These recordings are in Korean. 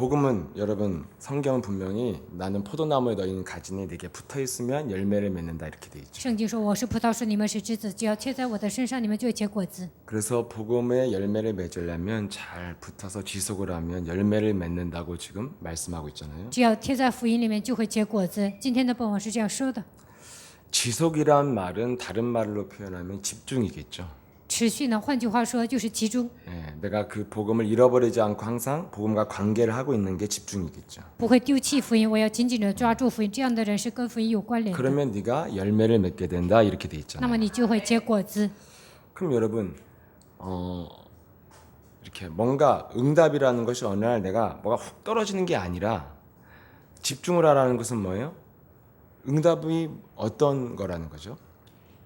복음은 여러분 성경은 분명히 나는 포도나무에 너희는 가지니 내게 붙어 있으면 열매를 맺는다 이렇게 돼 있죠. 圣经说我是葡萄树，你们是枝子，只要贴在我的身上，你们就会结果子。 그래서 복음의 열매를 맺으려면 잘 붙어서 지속을 하면 열매를 맺는다고 지금 말씀하고 있잖아요. 只要贴在福音里面，就会结果子。今天的本文是这样说的。 지속이란 말은 다른 말로 표현하면 집중이겠죠. 持续呢，换句话说就是集中， 내가 그 복음을 잃어버리지 않고 항상 복음과 관계를 하고 있는 게 집중이겠죠. 不会丢弃福音，我要紧紧的抓住福音。这样的人是跟福音有关联的， 그러면 네가 열매를 맺게 된다 이렇게 돼 那 있잖아요. 么你就会结果子。 그럼 여러분 이렇게 뭔가 응답이라는 것이 어느 날 내가 뭐가 훅 떨어지는 게 아니라 집중을 하라는 것은 뭐예요? 응답이 어떤 거라는 거죠?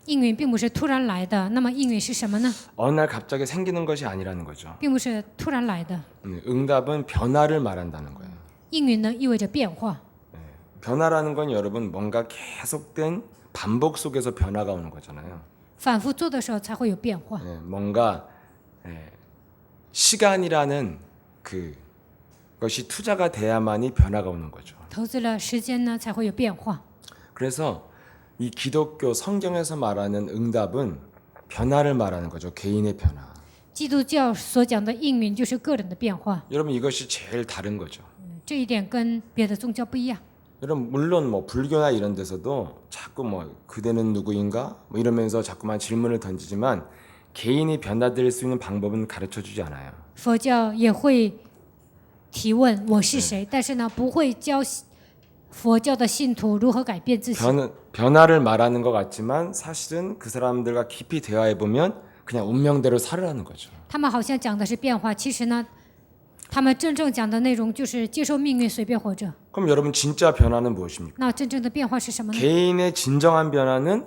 应允并不是突然来的，那么应允是什么呢？ 어느 날 갑자기 생기는 것이 아니라는 거죠. 并不是突然来的， 응답은 변화를 말한다는 거예요. 应允呢意味着变化。 변화라는 건 여러분 뭔가 계속된 반복 속에서 변화가 오는 거잖아요. 反复做的时候才会有变化。 뭔가 시간이라는 그것이 투자가 돼야만이 변화가 오는 거죠. 投资了时间呢，才会有变化。 그래서 이 기독교 성경에서 말하는 응답은 변화를 말하는 거죠. 개인의 변화. 基督教所讲的应允就是个人的变化， 여러분 이것이 제일 다른 거죠. 这一点跟别的宗教不一样。 여러분 물론 뭐 불교나 이런 데서도 자꾸 뭐 그대는 누구인가 뭐 이러면서 자꾸만 질문을 던지지만 개인이 변화될 수 있는 방법은 가르쳐 주지 않아요. 佛教也会提问我是谁，但是呢，不会教佛教的信徒如何改变自己。 변화를 말하는 것 같지만 사실은 그 사람들과 깊이 대화해 보면 그냥 운명대로 살으라는 거죠. 他们好像讲的是变化，其实呢，他们真正讲的内容就是接受命运，随便活着。 그럼 여러분 진짜 변화는 무엇입니까? 那真正的变化是什么呢？ 개인의 진정한 변화는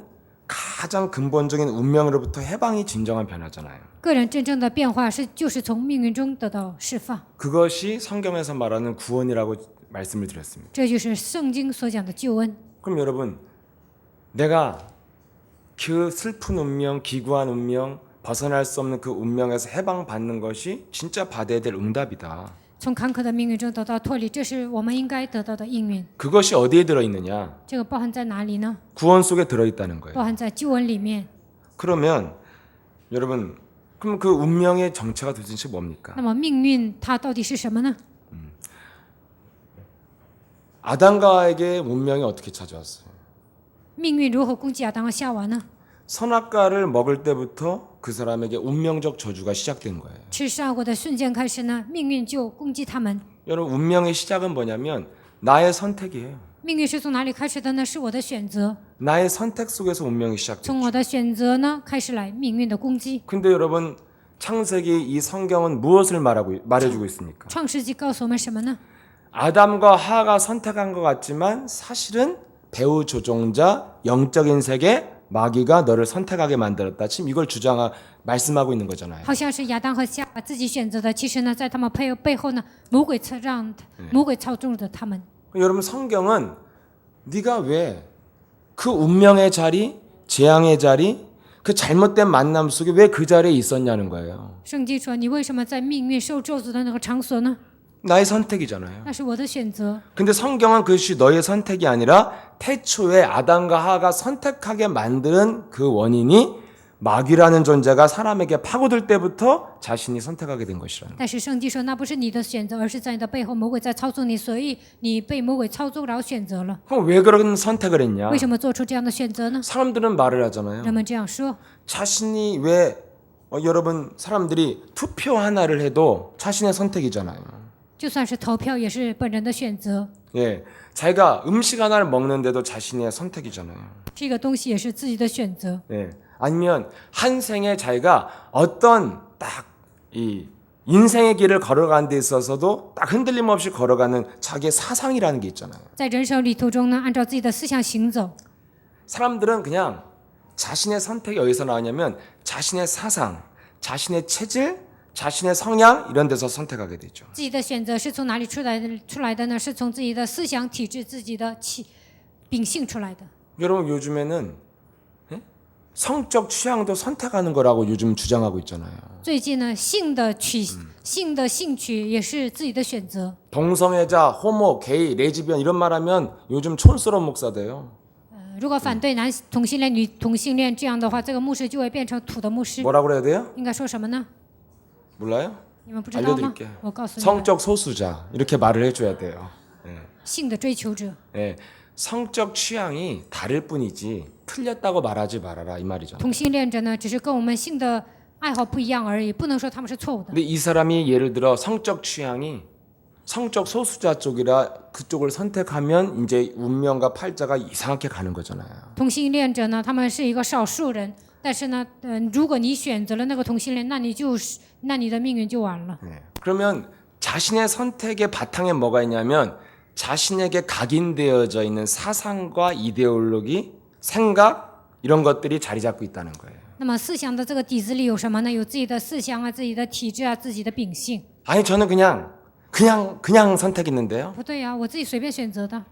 가장 근본적인 운명으로부터 해방이 진정한 변화잖아요. 个人真正的变化就是从命运中得到释放， 그것이 성경에서 말하는 구원이라고 말씀을 드렸습니다. 这就是圣经所讲的救恩。 그럼 여러분 내가 그 슬픈 운명, 기구한 운명, 벗어날 수 없는 그 운명에서 해방받는 것이 진짜 받아야 될 응답이다. 从坎坷的命运中得到脱离，这是我们应该得到的应允。 그것이 어디에 들어있느냐? 这个包含在哪里呢？ 구원 속에 들어있다는 거예요. 包含在救恩里面。 그러면 여러분 그럼 그 운명의 정체가 도대체 뭡니까? 那么命运它到底是什么呢？ 아담과에게 운명이 어떻게 찾아왔어요? 命运如何攻击亚当和夏娃呢？ 선악과를 먹을 때부터 그 사람에게 운명적 저주가 시작된 거예요. 吃善果的瞬间开始呢，命运就攻击他们。 여러분 운명의 시작은 뭐냐면 나의 선택이에요. 命运是从哪里开始的呢？是我的选择， 나의 선택 속에서 운명이 시작돼요. 从我的选择呢开始来命运的攻击。 근데 여러분 창세기 이 성경은 무엇을 말해주고 있습니까? 创世纪告诉我们什么呢？ 아담과 하가 선택한 것 같지만 사실은 배후 조종자 영적인 세계 마귀가 너를 선택하게 만들었다. 지금 이걸 말씀하고 있는 거잖아요. 好像是亚当和夏娃自己选择的，其实呢，在他们背后呢，魔鬼操纵着他们。 여러분 성경은 네가 왜 그 운명의 자리, 재앙의 자리, 그 잘못된 만남 속에 왜 그 자리에 있었냐는 거예요. 圣经说，你为什么在命运受咒诅的那个场所呢？ 나의 선택이잖아요. 那是我的选择。 근데 성경은 그것이 너의 선택이 아니라 태초에 아담과 하가 선택하게 만드는 그 원인이 마귀라는 존재가 사람에게 파고들 때부터 자신이 선택하게 된 것이라는 거예요. 但是圣经说，那不是你的选择，而是在你的背后魔鬼在操纵你，所以你被魔鬼操纵，然后选择了。 그럼 왜 그런 선택을 했냐? 为什么做出这样的选择呢？ 사람들은 말을 하잖아요. 人们这样说， 자신이 왜 여러분 사람들이 투표 하나를 해도 자신의 선택이잖아요. 就算是投票，也是本人的选择。 예, 자기가 음식 하나를 먹는데도 자신의 선택이잖아요. 这个东西也是自己的选择。 예, 아니면 한 생에 자기가 어떤 딱 이 인생의 길을 걸어가는 데 있어서도 딱 흔들림 없이 걸어가는 자기의 사상이라는 게 있잖아요. 在人生旅途中呢，按照自己的思想行走。 사람들은 그냥 자신의 선택이 어디서 나오냐면 자신의 사상, 자신의 체질, 자신의 성향 이런 데서 선택하게 되죠. 自己的选择是从哪里出来的呢？是从自己的思想体质、自己的秉性出来的。 여러분 요즘에는 성적 취향도 선택하는 거라고 요즘 주장하고 있잖아요. 最近呢，性的兴趣也是自己的选择。 동성애자, 호모, 게이, 레즈비언 이런 말하면 요즘 촌스러운 목사 돼요. 如果反对男同性恋、女同性恋这样的话，这个牧师就会变成土的牧师。 뭐라 그래야 돼요? 应该说什么呢？ 몰라요? 你们不知道吗 알려드릴게요. ？我告诉你们， 성적 소수자 이렇게 말을 해줘야 돼요. 性的追求者， 예, 성적 취향이 다를 뿐이지 틀렸다고 말하지 말아라 이 말이죠. 同性恋者呢，只是跟我们性的爱好不一样而已，不能说他们是错误的。 근데 이 사람이 예를 들어 성적 취향이 성적 소수자 쪽이라 그쪽을 선택하면 이제 운명과 팔자가 이상하게 가는 거잖아요. 同性恋者呢，他们是一个少数人，但是呢，如果你选择了那个同性恋，那你的命运就完了。 네. 그러면 자신의 선택의 바탕에 뭐가 있냐면 자신에게 각인되어져 있는 사상과 이데올로기, 생각 이런 것들이 자리 잡고 있다는 거예요. 那么思想的这个底子里有什么呢？有自己的思想啊，自己的体质啊，自己的秉性。 아니 저는 그냥 선택했는데요. 不对呀、我自己随便选择的，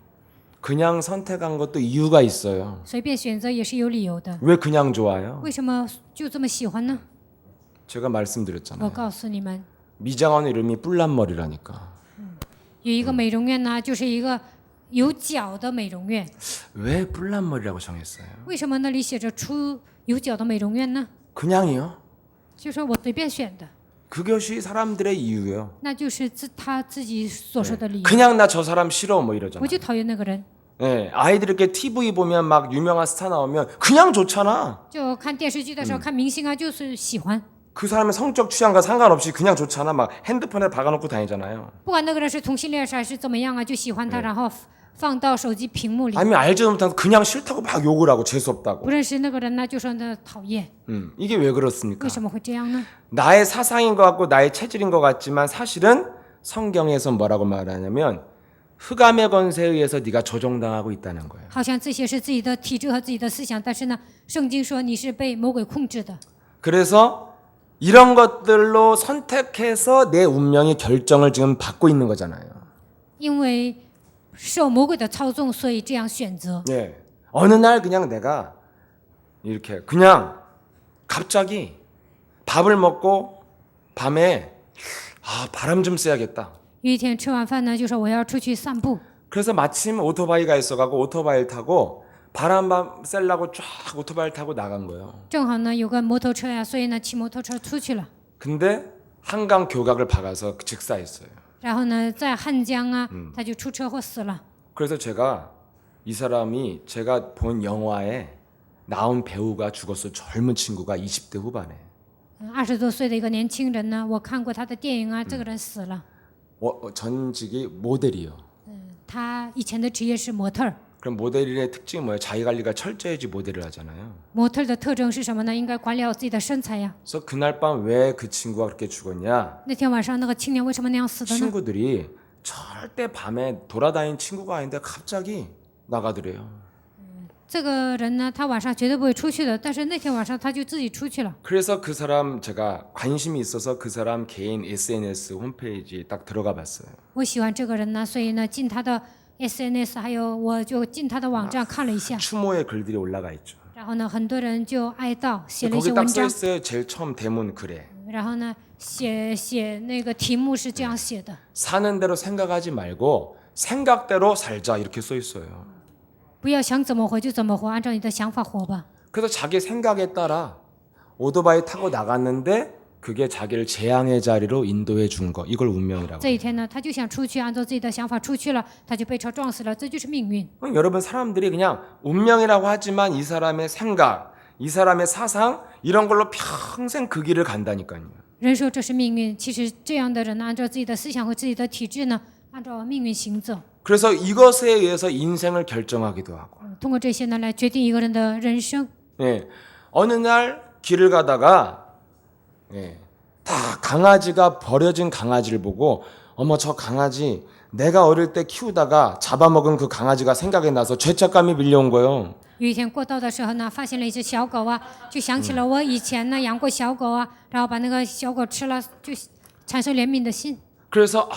그냥 선택한 것도 이유가 있어요. 随便选择也是有理由的。 왜 그냥 좋아요? 为什么就这么喜欢呢？ 제가 我 말씀드렸잖아요. 告诉你们， 미장원 이름이 뿔난머리라니까. 有一个美容院呢，就是一个有角的美容院。 왜 뿔난머리라고 정했어요? 为什么那里写着出有角的美容院呢？ 그냥이요? 就说我随便选的， 그것이 사람들의 이유예요. 那就是他自己所说的理由。 그냥 나 저 사람 싫어 뭐 이러잖아. 我就讨厌那个人， 예, 아이들 이렇게 TV 보면 막 유명한 스타 나오면 그냥 좋잖아. 就看电视剧的时候看明星啊，就是喜欢。 그 사람의 성적 취향과 상관없이 그냥 좋잖아. 막 핸드폰에 박아놓고 다니잖아요. 不管那个人是同性恋还是怎么样啊，就喜欢他，然后放到手机屏幕里。 아니면 알지도 못해서 그냥 싫다고 막 욕을 하고 재수 없다고. 不认识那个人呢，就说他讨厌。 이게 왜 그렇습니까? 为什么会这样呢？ 나의 사상인 것 같고 나의 체질인 것 같지만 사실은 성경에서 뭐라고 말하냐면 흑암의 권세에 의해서 네가 조종당하고 있다는 거예요. 好像这些是自己的体质和自己的思想，但是呢，圣经说你是被魔鬼控制的。 그래서 이런 것들로 선택해서 내 운명의 결정을 지금 받고 있는 거잖아요. 因为受魔鬼的操纵，所以这样选择。 예. 어느 날 그냥 내가 이렇게 그냥 갑자기 밥을 먹고 밤에 바람 좀 쐬야겠다. 有一天吃完饭呢，就说我要出去散步。 그래서 마침 오토바이가 있어가고 오토바이를 타고 바람 쐬려고 쫙 오토바이를 타고 나간 거예요. 正好呢有个摩托车呀，所以呢骑摩托车出去了。 근데 한강 교각을 박아서 즉사했어요. 然后呢在汉江啊，他就出车祸死了。 그래서 제가 이 사람이 제가 본 영화에 나온 배우가 죽었어. 젊은 친구가 20대 후반에. 20多岁的一个年轻人呢，我看过他的电影啊，这个人死了。 전직이 모델이요. 他以前的职业是模特儿。 그럼 모델의 특징이 뭐예요? 자기 관리가 철저해야지 모델을 하잖아요. 模特儿的特征是什么呢？应该管理好自己的身材呀。 그래서 그날 밤 왜 그 친구가 그렇게 죽었냐? 那天晚上那个青年为什么那样死的呢？ 친구들이 절대 밤에 돌아다니는 친구가 아닌데 갑자기 나가더래요. 这个人呢，他晚上绝对不会出去的，但是那天晚上他就自己出去了。 그래서 그 사람 제가 관심이 있어서 그 사람 개인 SNS 홈페이지에 딱 들어가 봤어요. 我喜欢这个人呢，所以呢进他的 SNS， 还有我就进他的网站看了一下。 추모의 글들이 올라가 있죠. 然后呢，很多人就哀悼，写了一些 거기 文 딱 써 章。 있어요. 제일 처음 대문 글에. 然后呢，写那个题目是这样写的： 사는 대로 생각하지 말고 생각대로 살자 이렇게 써 있어요. 不要想怎么活就怎么活，按照你的想法活吧。 그래서 자기 생각에 따라 오토바이 타고 나갔는데 그게 자기를 재앙의 자리로 인도해 준 거. 이걸 운명이라고. 这一天呢，他就想出去，按照自己的想法出去了，他就被车撞死了，这就是命运。 여러분 사람들이 그냥 운명이라고 하지만 이 사람의 생각, 이 사람의 사상 이런 걸로 평생 그 길을 간다니까요. 人说这是命运，其实这样的人呢，按照自己的思想和自己的体质呢，按照命运行走。 그래서 이것에 의해서 인생을 결정하기도 하고. 通过这些呢，来决定一个人的人生。 예. 어느 날 길을 가다가 다 강아지가 버려진 강아지를 보고 어머 저 강아지 내가 어릴 때 키우다가 잡아먹은 그 강아지가 생각이 나서 죄책감이 밀려온 거예요. 有一天过道的时候呢，发现了一只小狗啊，就想起了我以前呢养过小狗啊，然后把那个小狗吃了，就产生怜悯的心。 그래서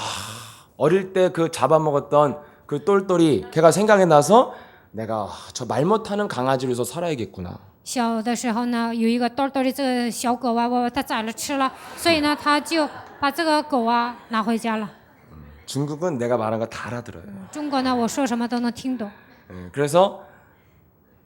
어릴 때 그 잡아먹었던 그 똘똘이 걔가 생각이 나서 내가 저 말 못하는 강아지로서 살아야겠구나. 小的时候呢，有一个兜兜的这个小狗啊，我把它宰了吃了，所以呢，他就把这个狗啊拿回家了。 중국은 내가 말한 거 다 알아들어요. 中国呢，我说什么都能听懂。 그래서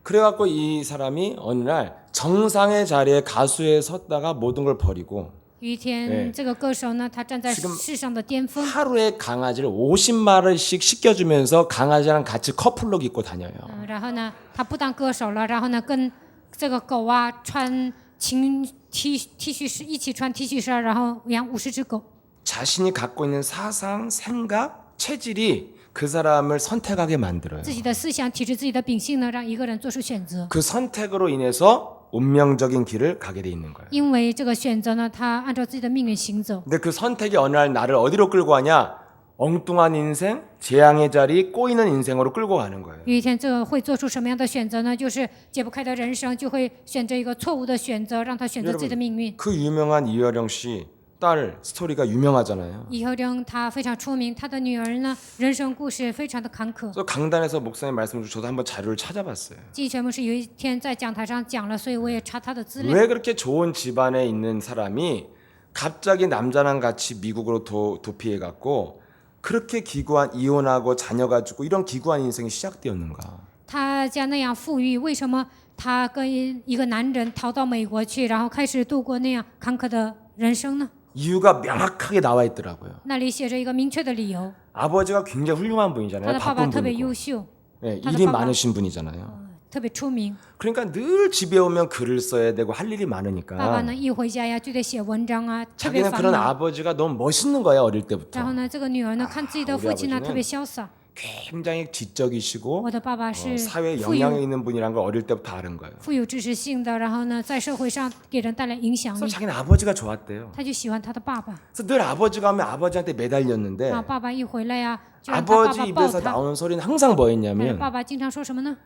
그래갖고 이 사람이 어느 날 정상의 자리에 가수에 섰다가 모든 걸 버리고 有一天，这个歌手呢，他站在世上的巅峰， 하루에 강아지를 50마리씩 씻겨주면서 강아지랑 같이 커플룩 입고 다녀요. 然后呢，他不当歌手了，然后呢，跟这个狗啊穿情 T 恤衫，一起穿 T 恤衫，然后养50只狗。 자신이 갖고 있는 사상, 생각, 체질이 그 사람을 선택하게 만들어요. 自己的思想、体质、自己的秉性呢，让一个人做出选择。 그 선택으로 인해서 운명적인 길을 가게 돼 있는 거예요. 因为这个选择呢，他按照自己的命运行走。 근데 그 선택이 어느 날 나를 어디로 끌고 가냐? 엉뚱한 인생, 재앙의 자리, 꼬이는 인생으로 끌고 가는 거예요. 有一天，这个会做出什么样的选择呢？就是解不开的人生，就会选择一个错误的选择，让他选择自己的命运。 그 유명한 이효령 씨 딸 스토리가 유명하잖아요. 以后令他非常出名，他的女儿呢，人生故事非常的坎坷。 그래서 강단에서 목사님 말씀 중 저도 한번 자료를 찾아봤어요. 季全牧师有一天在讲台上讲了，所以我也查他的资料。 왜 그렇게 좋은 집안에 있는 사람이 갑자기 남자랑 같이 미국으로 도피해 갔고 그렇게 기구한 이혼하고 자녀 가지고 이런 기구한 인생이 시작되었는가? 他家那样富裕，为什么他跟一个男人逃到美国去，然后开始度过那样坎坷的人生呢？ 이유가 명확하게 나와 있더라고요. 那里写着一个明确的理由。 아버지가 굉장히 훌륭한 他 분이잖아요. 的爸爸 바쁜 特别 분이고. 优秀， 네, 다들 일이 봐봐. 많으신 분이잖아요. 特别出名。 그러니까 늘 집에 오면 글을 써야 되고 할 일이 爸爸 많으니까 呢一回家呀就得写文章啊，特别 자기는 繁 그런 忙。 아버지가 너무 멋있는 거예요. 어릴 然 때부터. 后呢，这个女儿呢看自己的父亲呢 우리아버지는 特别潇洒。 굉장히 지적이시고 我的爸爸是 사회에 富 영향이 有 있는 분이란 걸 어릴 때부터 아는 거예요. 富有知识性的，然后呢在社会上给人带来影响 그래서 力。 자기는 아버지가 좋았대요. 他就喜欢他的爸爸。 그래서 늘 아버지가 하면 아버지한테 매달렸는데 啊，爸爸一回来呀，就让他爸 아버지 爸抱 입에서 他。 나오는 소리는 항상 但是 뭐였냐면 爸爸经常说什么呢？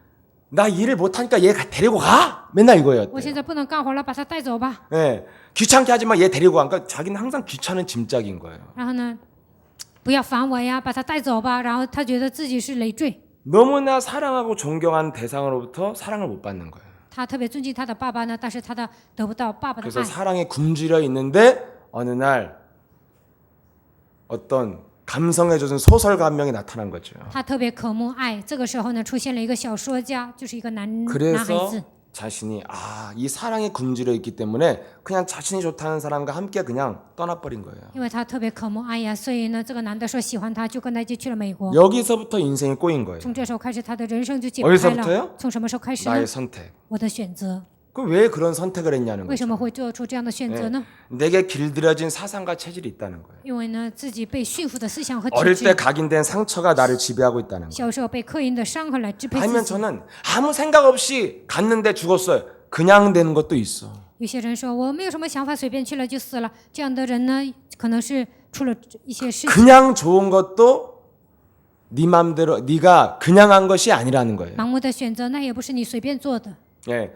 나 일을 못하니까 얘 데리고 가! 맨날 我 이거였대요. 现在不能干活了，把他带走吧。 예, 귀찮게 하지 마. 얘 데리고 가. 그러니까 자기는 항상 귀찮은 짐짝인 거예요. 然后呢，不要烦我呀，把他带走吧。然后他觉得自己是累赘， 너무나 사랑하고 존경하는 대상으로부터 사랑을 못 받는 거예요. 他特别尊敬他的爸爸呢，但是他得不到爸爸的 그래서 爱。 사랑에 굶주려 있는데 어느 날 어떤 감성에 젖은 소설가 한 명이 나타난 거죠. 他特别渴慕爱。这个时候呢，出现了一个小说家，就是一个男孩 그래서 子。 자신이 이 사랑에 굶주려 있기 때문에 그냥 자신이 좋다는 사람과 함께 그냥 떠나버린 거예요. 因为他特别渴慕爱呀，所以呢，这个男的说喜欢他，就跟他一起去了美国。 여기서부터 인생이 꼬인 거예요. 从这时候开始，他的人生就解不开 어디서부터요 了。从什么时候开始呢 나의 ？ 선택. 我的选择。 그 왜 그런 선택을 했냐는 为什 거죠. 么会做出这样的选择呢？ 내게 길들여진 사상과 체질이 있다는 거예요. 因为呢，自己被驯服的思想和体 어릴 때 质， 각인된 상처가 나를 지배하고 있다는 거예요. 小时候被刻印的伤痕来支配 아니면 自己。 저는 아무 생각 없이 갔는데 죽었어요. 그냥 되는 것도 있어. 有些人说我没有什么想法，随便去了就死了。这样的人呢，可能是出了一些事情。 그냥 좋은 것도 네 맘대로 네가 그냥 한 것이 아니라는 거예요. 盲目的选择，那也不是你随便做的。 예.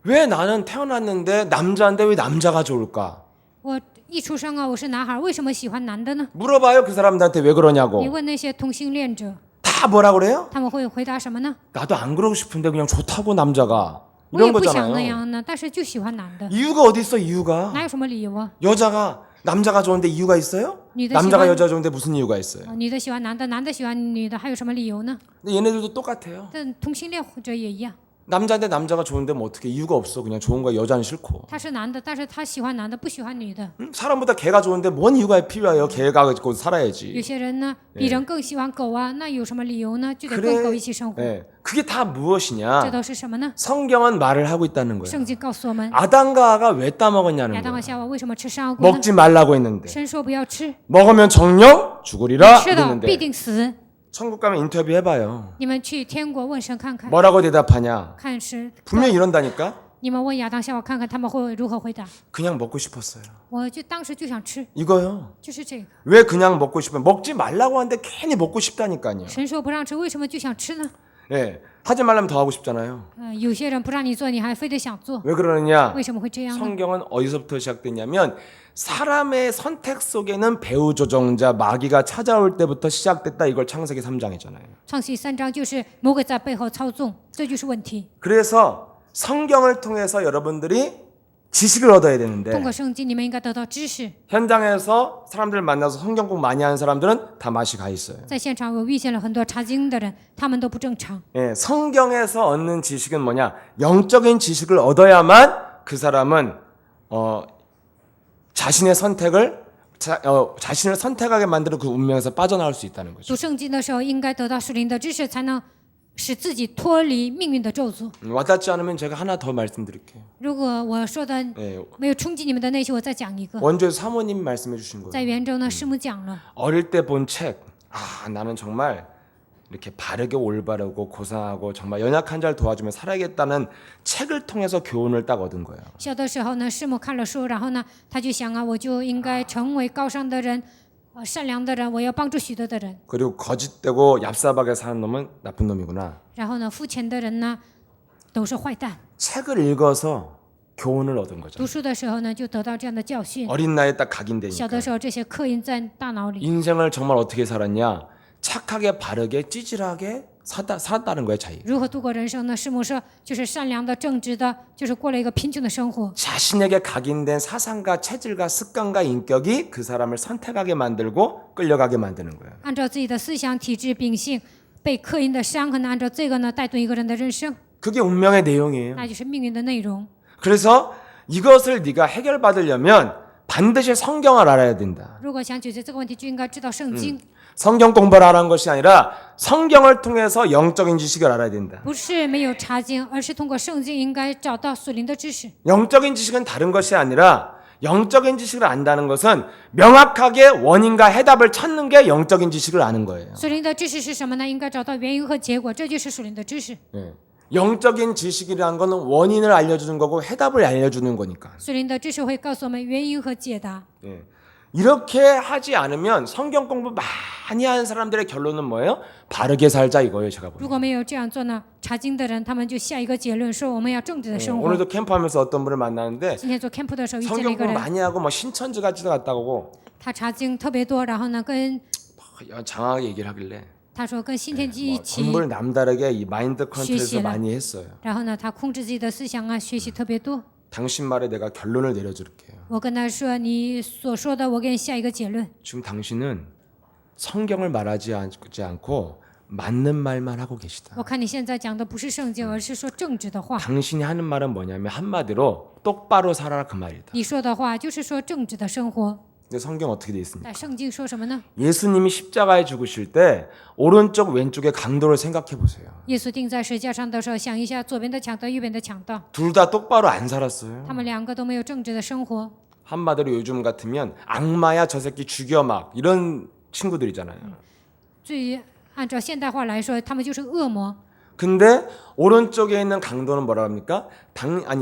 왜 나는 태어났는데 남자인데 왜 남자가 좋을까? 我一出生啊，我是男孩，为什么喜欢男的呢？ 물어봐요. 그 사람들한테 왜 그러냐고. 你问那些同性恋者， 다 뭐라 그래요? 他们会回答什么呢？ 나도 안 그러고 싶은데 그냥 좋다고 남자가. 我也 이런 不想那 거잖아요. 样呢，但是就喜欢男的， 이유가 어디 있어? 이유가. 哪有什么理由啊？ 여자가 남자가 좋은데 이유가 있어요? 니들 남자가 시간- 여자 좋은데 무슨 이유가 있어요? 女的喜欢男的，男的喜欢女的，还有什么理由呢？ 근데 얘네들도 똑같아요. 但同性恋者也一样， 남자인데 남자가 좋은데 뭐 어떻게 이유가 없어. 그냥 좋은 거야. 여자는 싫고. 他是男的，但是他喜欢男的，不喜欢女的。 사람보다 개가 좋은데 뭔 이유가 필요해요? 개가 곧 有 살아야지. 些人呢，比人更喜欢狗啊，那有什么理由呢？就得跟狗一起生活。 네. 그게 다 这 무엇이냐? 都是什么呢？ 성경은 말을 하고 있다는 거예요. 圣经告诉我们， 아담과 하가 왜 따먹었냐는 亚当 거예요. 和夏娃为什么吃山果呢？ 먹지 말라고 했는데 神说不要吃， 먹으면 정령 죽으리라 吃了必 그랬는데 定死。 천국 가면 인터뷰 해봐요. 你们去天国问神看看， 뭐라고 대답하냐? 看是 분명히 이런다니까. 你们问亚当夏娃看看他们会如何回答。 그냥 먹고 싶었어요. 我就当时就想吃， 이거요. 就是这个。 왜 그냥 먹고 싶어요? 먹지 말라고 하는데 괜히 먹고 싶다니까요. 神说不让吃，为什么就想吃呢？ 예, 하지 말라면 더 하고 싶잖아요. 有些人不让你做，你还非得想做， 왜 그러느냐? 为什么会这样呢？ 성경은 어디서부터 시작됐냐면 사람의 선택 속에는 배후 조종자 마귀가 찾아올 때부터 시작됐다. 이걸 창세기 3장이잖아요. 创世3章就是魔鬼在背后操纵，这就是问题。 그래서 성경을 통해서 여러분들이 지식을 얻어야 通 되는데 过圣经，你们应该得到知识。 현장에서 사람들 만나서 성경 공부 많이 하는 사람들은 다 맛이 가 있어요. 在现场，我遇见了很多查经的人，他们都不正常。 예, 성경에서 얻는 지식은 뭐냐? 영적인 지식을 얻어야만 그 사람은 자신의 선택을 자신을 선택하게 만드는 그 운명에서 빠져나올 수 있다는 거죠. 读圣经的时候，应该得到属灵的知识，才能使自己脱离命运的咒诅。 와닿지 않으면 제가 하나 더 말씀드릴게요. 如果我说的 예, 没有冲击你们的内心，我再讲一个。 원조 사모님 말씀해 주신 거예요. 在元州呢，师母讲了， 어릴 때 본 책, 나는 정말 이렇게 바르게 올바르고 고상하고 정말 연약한 자를 도와주며 살아야겠다는 책을 통해서 교훈을 딱 얻은 거예요. 小的时候呢，师母看了书，然后呢，他就想啊，我就应该成为高尚的人，善良的人，我要帮助许多的人。 그리고 거짓되고 얍삽하게 사는 놈은 나쁜 놈이구나. 然后呢，肤浅的人呢，都是坏蛋。 책을 읽어서 교훈을 얻은 거죠. 读书的时候呢，就得到这样的教训。 어린 나이에 딱 小 각인되니까. 的时候，这些刻印在大脑里。 인생을 정말 어떻게 살았냐? 착하게 바르게 찌질하게 살았다는 거예요, 자기. 如何度过人生呢？师母说，就是善良的、正直的，就是过了一个贫穷的生活。 자신에게 각인된 사상과 체질과 습관과 인격이 그 사람을 선택하게 만들고 끌려가게 만드는 거예요. 按照自己的思想、体质、秉性，被刻印的伤痕呢，按照这个呢带动一个人的人生， 그게 운명의 내용이에요. 那就是命运的内容。 그래서 이것을 네가 해결받으려면 반드시 성경을 알아야 된다. 如果想解决这个问题，就应该知道圣经， 성경 공부를 하라는 것이 아니라 성경을 통해서 영적인 지식을 알아야 된다. 不是没有查经，而是通过圣经应该找到属灵的知识。 영적인 지식은 다른 것이 아니라 영적인 지식을 안다는 것은 명확하게 원인과 해답을 찾는 게 영적인 지식을 아는 거예요. 属灵的知识是什么呢？应该找到原因和结果，这就是属灵的知识。 예. 영적인 지식이라는 것은 원인을 알려주는 거고 해답을 알려주는 거니까. 属灵的知识会告诉我们原因和解答。 예. 이렇게 하지 않으면 성경 공부 많이 하는 사람들의 결론은 뭐예요? 바르게 살자 이거예요, 제가 如 보기엔. 果没有这样做呢，查经的人他们就下一个结论说我们要正直的生活。 오늘도 캠프하면서 어떤 분을 만나는데 今天做 camp 的时候遇见了 성경 一个 공부 人， 많이 하고 뭐 신천지 같지도 않다고 他查经特别多，然后呢跟 장하게 얘기를 하길래 他说跟新天基一起， 공부를 남다르게 이 마인드 컨트롤에서 쉬쉬라. 많이 했어요. 然后呢他控制自己的思想啊，学习特别多。 당신 말에 내가 결론을 내려줄게요. 我跟他说你所说的，我给你下一个结论。 지금 당신은 성경을 말하지 않고 맞는 말만 하고 계시다. 我看你现在讲的不是圣经，而是说正直的话。 당신이 하는 말은 뭐냐면 한마디로 똑바로 살아라 그 말이다. 你说的话就是说正直的生活。 근데 성경 어떻게 돼 있습니까? 但圣经说什么呢？ 예수님이 십자가에 죽으실 때 오른쪽 왼쪽의 강도를 생각해 보세요. 耶稣钉在石架上的时候，想一下左边的强盗，右边的强盗， 둘 다 똑바로 안 살았어요. 他们两个都没有正直的生活。 한마디로 요즘 같으면 악마야 저 새끼 죽여 막 이런 친구들이잖아요. 最按照现代话来说，他们就是恶魔。 근데 오른쪽에 있는 강도는 뭐라 합니까?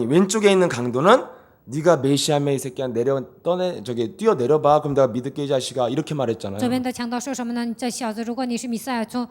왼쪽에 있는 강도는 네가 메시아며 이 새끼야 뛰어 내려봐. 그럼 내가 믿을게 이 자식아 이렇게 말했잖아요. 左边的强盗说什么呢？这小子，如果你是弥赛亚，从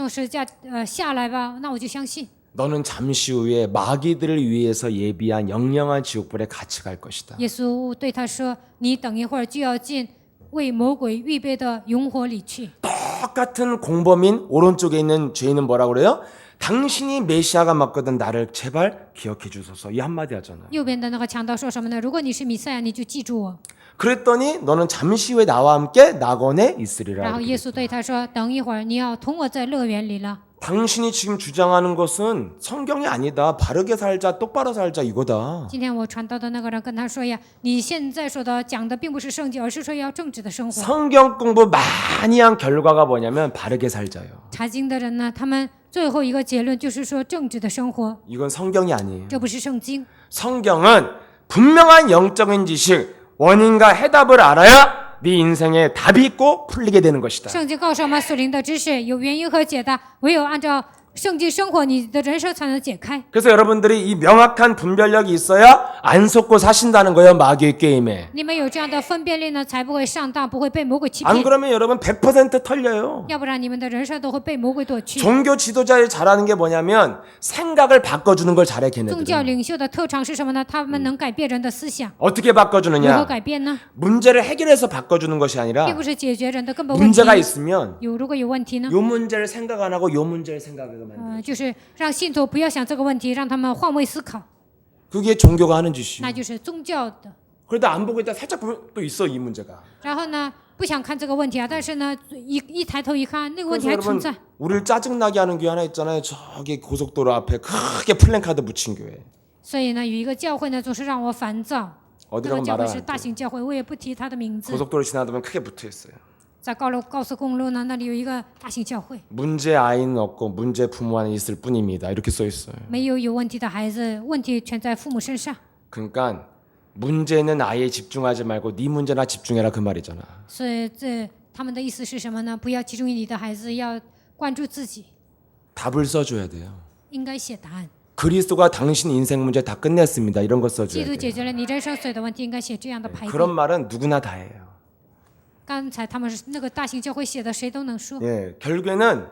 石架下来吧，那我就相信。 너는 잠시 후에 마귀들을 위해서 예비한 영영한 지옥불에 같이 갈 것이다. 耶稣对他说：“你等一会儿就要进为魔鬼预备的永火里去。” 똑같은 공범인 오른쪽에 있는 죄인은 뭐라고 그래요? 당신이 메시아가 맞거든 나를 제발 기억해 주소서 이 한마디 하잖아요. 右边的那个强盗说什么呢？如果你是弥赛亚，你就记住我。 그랬더니 너는 잠시 후에 나와 함께 낙원에 있으리라. 然后耶稣对他说：“等一会儿你要同我在乐园里了。” 당신이 지금 주장하는 것은 성경이 아니다. 바르게 살자, 똑바로 살자 이거다. 今天我传道的那个人跟他说呀：“你现在说的讲的并不是圣经，而是说要正直的生活。” 성경 공부 많이 한 결과가 뭐냐면 바르게 살자요. 查经的人呢，他们最后一个结论就是说正直的生活， 이건 성경이 아니에요. 这不是圣经。 성경은 분명한 영적인 지식, 원인과 해답을 알아야 네 인생에 답이 있고 풀리게 되는 것이다. 圣经告诉我们属灵的知识有原因和解答，唯有按照圣经生活，你的人生才能解开。 그래서 여러분들이 이 명확한 분별력이 있어야 안 속고 사신다는 거예요. 마귀의 게임에. 你们有这样的分辨力呢，才不会上当，不会被魔鬼欺 안 骗。 그러면 여러분 100% 털려요. 要不然你们的人生都会被魔鬼夺去。 종교 지도자의 잘하는 게 뭐냐면 생각을 바꿔주는 걸 잘해 宗教 걔네들은. 领袖的特长是什么呢？他们能改变人的思想。 어떻게 如何 바꿔주느냐? 改变呢？ 문제를 해결해서 바꿔주는 것이 并 아니라 不是解决人的根本问题。 문제가 있으면 如果有问题呢？ 요 문제를 생각 안 하고 요 문제를 생각하게 만들어요. 就是让信徒不要想这个问题，让他们换位思考， 그게 종교가 하는 짓이에요. 那就是宗教的。 그러다 안 보고 있다 살짝 보면 또 있어 이 문제가. 然后呢，不想看这个问题啊，但是呢，一抬头一看，那个问题 그래서 还存 여러분 在。 우리를 짜증나게 하는 교회 하나 있잖아요. 저기 고속도로 앞에 크게 플랜카드 붙인 교회. 所以呢，有一个教会呢，总是让我烦躁。那 어디라고 个教会 말하면 是大型教会，我也不提他的名字。 고속도로 지나다 보면 크게 붙어 있어요. 在高速公路呢，那里有一个大型教会， 문제 아이는 없고 문제 부모는 있을 뿐입니다. 이렇게 써 있어요. 没有问题的孩子，问题全在父母身上。 그러니까 문제는 아예 집중하지 말고 네 문제나 집중해라 그 말이잖아. 所以他们的意思是什么呢？不要集中于你的孩子，要关注自己， 답을 써줘야 돼요. 应该写答案。 그리스도가 당신 인생 문제 다 끝냈습니다. 이런 거 基 써줘야 督 돼요. 解决了你人生所有的问题，应该写这样的排 그런 比。 말은 누구나 다 해요. 刚才他们是那个大型教会写的，谁都能说。 예, 결국에는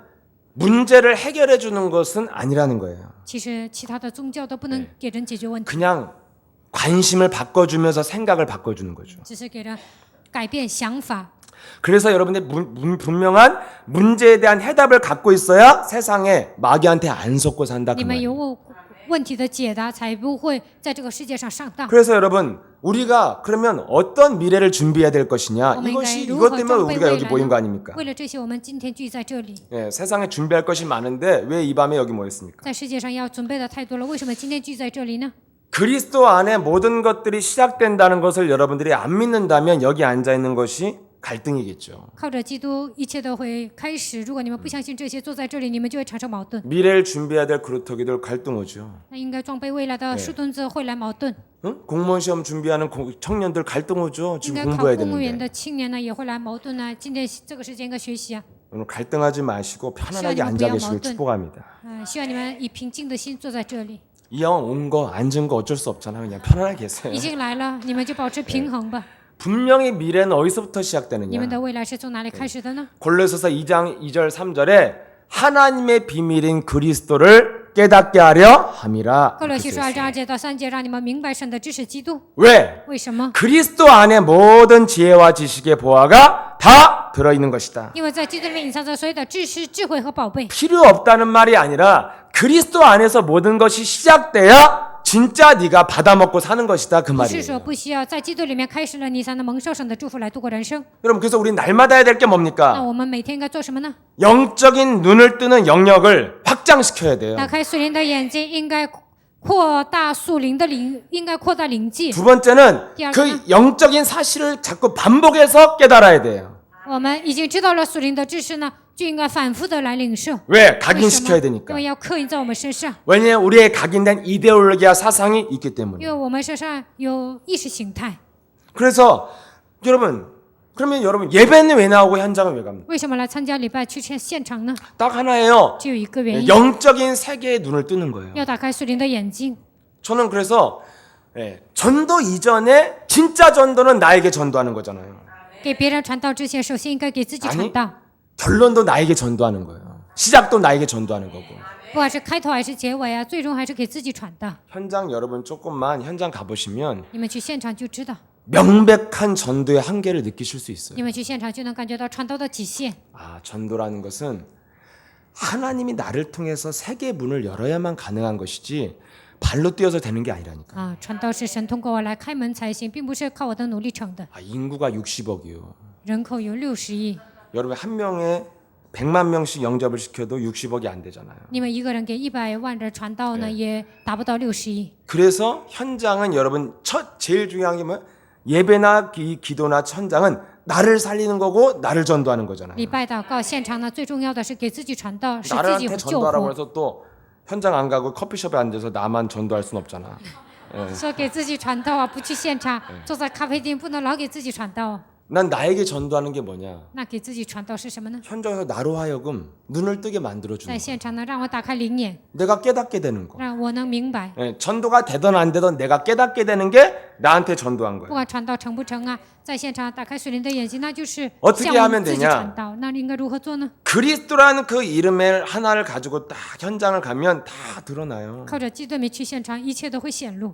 문제를 해결해 주는 것은 아니라는 거예요. 其实其他的宗教都不能给人解决问题， 그냥 관심을 바꿔주면서 생각을 바꿔주는 거죠. 只是给人改变想法。 그래서 여러분들 분명한 문제에 대한 해답을 갖고 있어야 세상에 마귀한테 안 속고 산다 그 你们 말이에요. 有问题的解答，才不会在这个世界上上当。 그래서 여러분 우리가 그러면 어떤 미래를 준비해야 될 것이냐 我们应该 이것이 如 이것 何 때문에 装备 우리가 未 여기 来 모인 거 呢？ 아닙니까? 为了这些，我们今天聚在这里， 예, 세상에 준비할 것이 많은데 왜 이 밤에 여기 모였습니까? 在世界上要准备的太多了，为什么今天聚在这里呢？ 그리스도 안에 모든 것들이 시작된다는 것을 여러분들이 안 믿는다면 여기 앉아 있는 것이 갈등이겠죠. 靠着基督，一切都会开始。如果你们不相信这些，坐在这里，你们就会产生矛盾。 미래를 준비해야 될 그루터기들 갈등 오죠. 那应该装备未来的树墩子会来矛盾。 응? 공무원 시험 준비하는 청년들 갈등 오죠. 应 지금 该考 공부해야 公务员 되는데. 的青年呢，也会来矛盾呢。今天这个时间应该学习啊。 오늘 갈등하지 마시고 편안하게 시간이 앉아 뭐 계시길矛盾。 축복합니다. 希望你们以平静的心坐在这里。 이 형 온 거 앉은 거 어쩔 수 없잖아. 그냥 편안하게 계세요. 已经来了，你们就保持平衡吧。 분명히 미래는 어디서부터 你们 시작되느냐. 的未来是从哪里开始的呢？ 골로새서 2장 2절 3절에 하나님의 비밀인 그리스도를 깨닫게 하려 함이라. 哥罗 이렇게 西书 써 2 있어요. 章2节到3节，让你们明白神的知识基督。 왜? 为什么？ 그리스도 안에 모든 지혜와 지식의 보화가 다 들어있는 것이다. 因为在基督里面隐藏着所有的知识、智慧和宝贝。 필요 없다는 말이 아니라 그리스도 안에서 모든 것이 시작돼야 진짜 네가 받아먹고 사는 것이다 그 不是说 말이에요. 不需要在基督里面开始了，你才能蒙受神的祝福来度过人生。 여러분 그래서 우리 날마다 해야 될 게 那 뭡니까? 我们每天应该做什么呢？ 영적인 눈을 뜨는 영역을 확장시켜야 돼요. 打开属灵的眼睛，应该扩大属灵的灵，应该扩大灵界。 두 번째는第二个呢？ 그 영적인 사실을 자꾸 반복해서 깨달아야 돼요. 我们已经知道了属灵的知识呢，就应该反复的来领受。 왜? 为什 각인시켜야 么？ 되니까. 因为要刻印在我们身上， 왜냐하면 우리의 각인된 이데올로기와 사상이 있기 因 때문에. 为我们身上有意识形态。 그래서 여러분 그러면 여러분 예배는 왜 나오고 현장은 왜 갑니까? 为什么来参加礼拜去现场呢？ 딱 하나예요. 只有一个原因， 영적인 세계의 눈을 뜨는 거예요. 要打开属灵的眼睛。 저는 그래서 전도 이전에 진짜 전도는 나에게 전도하는 거잖아요. 给别人传道之前，首先应该给自己传道。 결론도 나에게 전도하는 거예요. 시작도 나에게 전도하는 거고. 不管是开头还是结尾啊，最终还是给自己传道。 현장 여러분 조금만 현장 가보시면 你们去现场就知道， 명백한 전도의 한계를 느끼실 수 있어요. 你们去现场就能感觉到传道的极限。 아, 전도라는 것은 하나님이 나를 통해서 세계의 문을 열어야만 가능한 것이지 발로 뛰어서 되는 게 아니라니까. 啊，传道是神通过我来开门才行，并不是靠我的努力成的。 아, 인구가 60억이요. 人口有60亿， 여러분 한 명에 100만 명씩 영접을 시켜도 60억이 안 되잖아요. 你们一个人给100万人传道呢，也达不到60亿。 그래서 현장은 여러분 제일 중요한 게 뭐야? 예배나 기도나 현장은 나를 살리는 거고 나를 전도하는 거잖아요. 礼拜祷告现场呢，最重要的是给自己传道，使自己 나한테 救 전도하라고 活。 해서 또 현장 안 가고 커피숍에 앉아서 나만 전도할 순 없잖아. 说给自己传道啊，不去现场，坐在咖啡店，不能老给自己传道。난 나에게 전도하는 게 뭐냐? 那给自己传道是什么呢？ 현장에서 나로 하여금 눈을 뜨게 만들어 주는 在 거야. 现场呢，让我打开灵眼， 내가 깨닫게 되는 거. 让我能明白， 예, 전도가 되든 안 되든 내가 깨닫게 되는 게 나한테 전도한 不 거야. 管传道成不成啊，在现场打开属灵的眼睛，那就是 어떻게 向我 하면 们自己 되냐 传道。那应该如何做呢？ 그리스도라는 그 이름을 하나를 가지고 딱 현장을 가면 다 드러나요. 靠着基督名去现场，一切都会显露。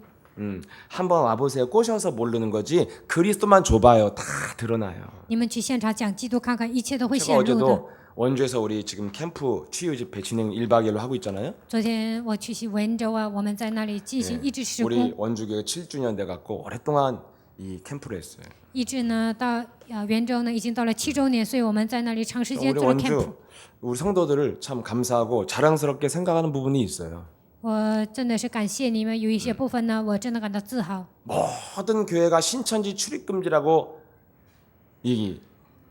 한번 와보세요. 꼬셔서 모르는 거지. 그리스도만 줘봐요. 다 드러나요. 你们去现场讲基督看看，一切都会 제가 显露的。 어제도 원주에서 우리 지금 캠프 치유 집회 진행 1박 2일로 하고 있잖아요. 昨天我去温州啊，我们在那里进行医治施 우리 工， 원주교회 7주년 돼 갖고 오랫동안 이 캠프를 했어요. 医治呢到元州呢已经到了7周年，所以我们在那里长时间 우리 做了 camp。 원주 우리 성도들을 참 감사하고 자랑스럽게 생각하는 부분이 있어요. 我真的是感谢你们，有一些部分呢，我真的感到自豪。 모든 교회가 신천지 출입 금지라고 이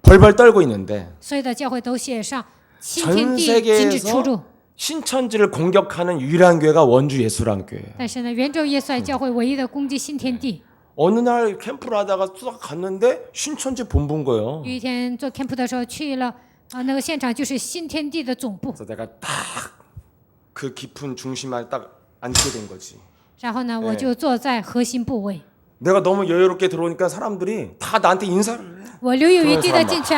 벌벌 떨고 있는데 所有的教会都写上新 전 天地禁止出入， 세계에서 신천지를 공격하는 유일한 교회가 원주 예수랑 교회예요. 但是呢，元州耶稣爱教会唯一的攻击新天地。 어느 날 캠프를 하다가 딱 갔는데 신천지 본부인 거예요. 有一天做 camp 的时候去了那个现场，就是新天地的总部。 그래서 내가 딱 그 깊은 중심에 딱 앉게 된 거지. 然后呢，我就坐在核心部位， 내가 너무 여유롭게 들어오니까 사람들이 다 나한테 인사를 해. 我留有余地的进去，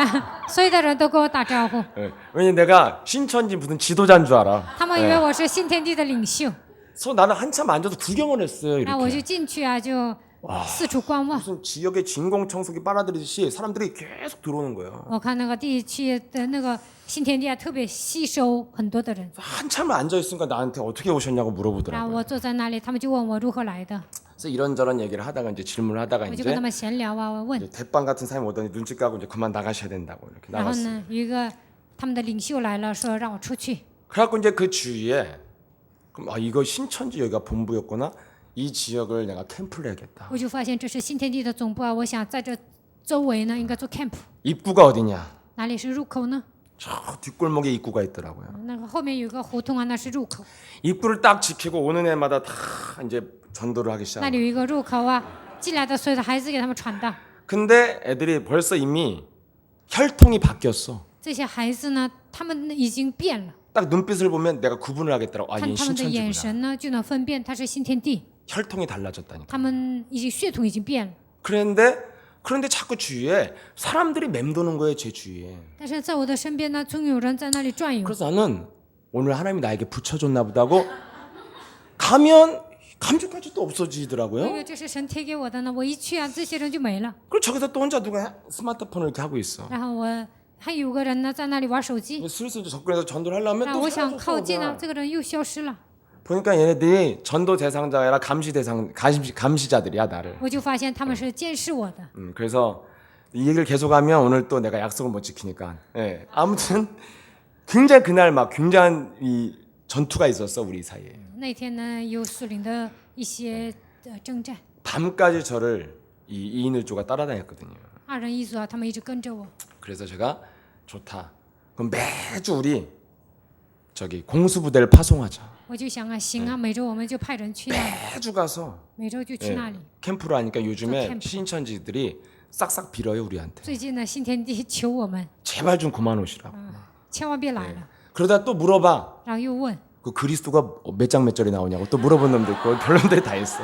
所有的人都跟我打招呼， 예. 왜냐면 내가 신천지 무슨 지도자인 줄 알아. 他们以为我是新天地的领袖。 그래서 나는 한참 앉아서 구경을 했어요. 那我就 이렇게. 进去啊，就四处观望。 무슨 지역의 진공 청소기 빨아들이듯이 사람들이 계속 들어오는 거예요. 我看那个地区的那个新天地啊，特别吸收很多的人。 한참을 앉아 있으니까 나한테 어떻게 오셨냐고 然后 물어보더라고요. 我坐在那里，他们就问我如何来的， 그래서 이런저런 얘기를 하다가 이제 질문을 하다가 我就跟他 이제 们闲聊啊，我问。 대빵 같은 사람이 오더니 눈치 까고 이제 그만 나가셔야 된다고 이렇게 然后 나갔어요. 呢，有一个他们的领袖来了，说让我出去。 그래갖고 이제 그 주위에 그럼 이거 신천지 여기가 본부였구나. 이 지역을 내가 캠프를 해야겠다. 我就发现这是新天地的总部啊，我想在这周围呢应该做 camp。 입구가 어디냐? 哪里是入口呢？ 저 뒷골목에 입구가 있더라고요. 那个后面有个胡同啊，那是入口。 입구를 딱 지키고 오는 애마다 다 이제 전도를 하기 那 시작해요. 里有一个入口啊，进来的所有的孩子给他们传道。 근데 애들이 벌써 이미 혈통이 바뀌었어. 这些孩子呢，他们已经变了， 딱 눈빛을 보면 내가 구분을 하겠더라고. 아, 看 얘 他们的眼 신천지구나. 神呢，就能分辨他是新天地。 혈통이 달라졌다니까. 他们已经血统已经变了， 그런데 자꾸 주위에 사람들이 맴도는 거예요, 제 주위에. 但是在我的身边呢，总有人在那里转悠。 그래서 나는 오늘 하나님이 나에게 붙여줬나 보다고 가면 감쪽까지 또 因 없어지더라고요. 为这是神贴给我的呢，我一去啊，这些人就没了。 그리고 저기서 또 혼자 누가 스마트폰을 이렇게 하고 있어. 然后我还有个人呢，在那里玩手机。 슬슬 이제 접근해서 전도를 하려면 然 또 后我想 사라졌어, 靠近呢， 그냥. 这个人又消失了。 보니까 얘네들이 전도 대상자가 아니라 감시자들이야 나를. 我就发现他们是监视我的。 그래서 이 얘기를 계속하면 오늘 또 내가 약속을 못 지키니까. 예. 아무튼 굉장히 그날 막 굉장한 이 전투가 있었어 우리 사이에. 那天呢，有属灵的一些征战， 밤까지 저를 이 2인 1조가 따라다녔거든요. 2人1组啊，他们一直跟着我。 그래서 제가 좋다. 그럼 매주 우리 저기 공수부대를 파송하자. 我就想啊，行啊，每周我们就派人去那里， 매주 가서 每周就去 예, 那里。 캠프를 하니까 요즘에 캠프. 신천지들이 싹싹 빌어요 우리한테. 最近呢，新天地求我们 제발 좀 그만 오시라고. 千万别来了， 그러다 또 물어봐. 然后又问 그 그리스도가 몇 장 몇 절이 나오냐고 또 물어본 놈도 있고 별놈들이 다 있어.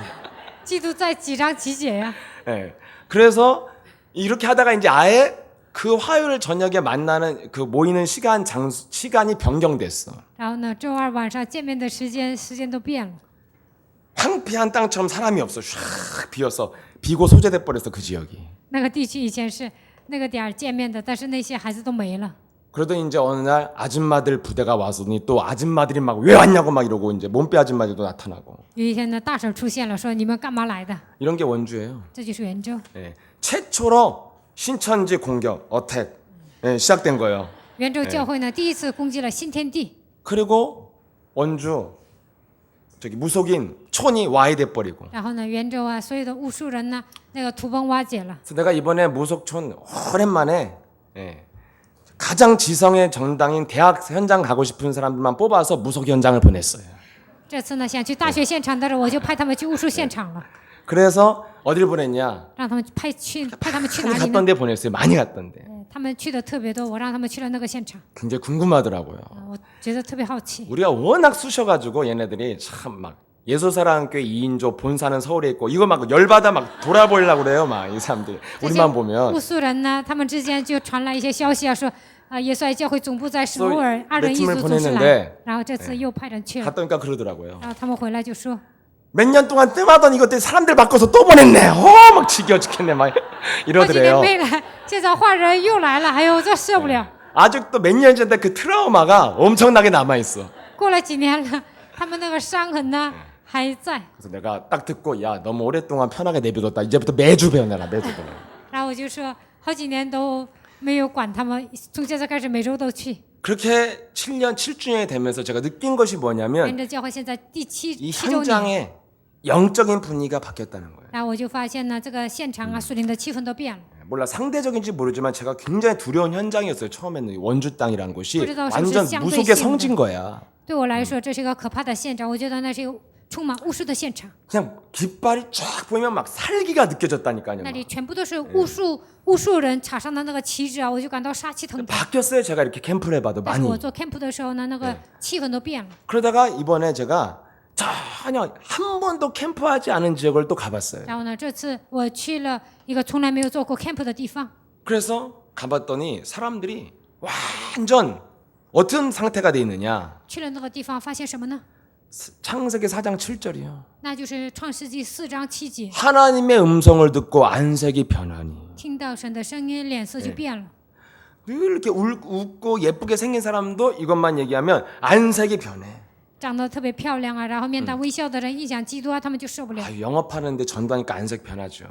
基督在几章几节呀、 예. 그래서 이렇게 하다가 이제 아예 그 화요일 저녁에 만나는 그 모이는 시간이 변경됐어. 然后呢，周二晚上见面的时间都变了， 황폐한 땅처럼 사람이 없어. 샥 비어서 비고 소재돼 버렸어 그 지역이. 那个地区以前是那个点儿见面的，但是那些孩子都没了。 그러더니 이제 어느 날 아줌마들 부대가 와서니 또 아줌마들이 막 왜 왔냐고 막 이러고 이제 몸빼 아줌마들도 나타나고 有一天呢，大婶出现了，说你们干嘛来的？ 이런 게 원주예요. 这就是元州。 예. 최초로 신천지 공격 어택 예, 시작된 거예요. 元州教会呢，第一次攻击了新天地， 그리고 원주 저기 무속인 촌이 와해돼 버리고. 然后呢，元州啊，所有的巫术人呢，那个土崩瓦解了。 그래서 내가 이번에 무속촌 오랜만에 예, 가장 지성의 정당인 대학 현장 가고 싶은 사람들만 뽑아서 무속 현장을 보냈어요. 这次呢，想去大学现场的人，我就派他们去巫术现场了。 그래서 어딜 보냈냐? 让他们派他们去哪 많이 里呢？ 갔던 데 보냈어요. 많이 갔던데. 他们去的特别多，我让他们去了那个现场， 굉장히 궁금하더라고요. 我觉得特别好奇。 우리가 워낙 쑤셔가지고 얘네들이 참 막 예수사랑교회 2인조 본사는 서울에 있고 이거 막 열받아 막 돌아보려고 그래요. 막 이 사람들이 这些 우리만 보면 乌苏人呢，他们之间就传来一些消息啊，说耶稣爱教会总部在首尔，二人一组总是来，然后这次又派人去了， 갔더니까 그러더라고요. 然后他们回来就说， 몇 년 동안 뜸하던 이것들 사람들 바꿔서 또 보냈네. 막 지겨워 죽겠네. 막 好几年 이러더래요. 没来，现在换人又来了，哎呦，这受不了。 아직도 몇 년 전에 그 트라우마가 엄청나게 남아 있어. 过了几年了，他们那个伤痕呢还在。 그래서 내가 딱 듣고 야 너무 오랫동안 편하게 내비뒀다. 이제부터 매주 배워내라. 매주 배워내라. 然后我就说，好几年都没有管他们，从现在开始每周都去。 그렇게 7년 7주년이 되면서 제가 느낀 것이 뭐냐면 跟着教会现在第 이 7周年， 현장의 영적인 분위기가 바뀌었다는 거예요. 然后我就发现呢，这个现场啊，属灵的气氛都变了。 몰라 상대적인지 모르지만 제가 굉장히 두려운 현장이었어요. 처음에는 이 원주 땅이라는 곳이 그래도 완전 사실 무속의 상대性성지인 거야. 对我来说，这是一个可怕的现场，我觉得那是一个充满巫术的现场， 그냥 깃발이 쫙 보이면 막 살기가 느껴졌다니까요. 那里全部都是巫术人插上的那个旗帜啊，我就感到杀气腾腾。 바뀌었어요. 제가 이렇게 캠프를 해봐도 但是 많이. 我做 camp 的时候呢，那个气氛都变了。 그러다가 이번에 제가 전혀 한 번도 캠프하지 않은 지역을 또 가봤어요. 然后呢，这次我去了一个从来没有做过 camp 的地方， 그래서 가봤더니 사람들이 완전 어떤 상태가 돼 있느냐. 去了那个地方发现什么呢？ 창세기 4장 7절이요. 那就是创世纪4章7节， 하나님의 음성을 듣고 안색이 변하니. 听到神的声音，脸色就变了。 늘 이렇게 웃고 예쁘게 생긴 사람도 이것만 얘기하면 안색이 변해. 长得特别漂亮啊，然后面带微笑的人一讲基督啊，他们就受不了。 아, 영업하는데 전도하니까 안색 변하죠.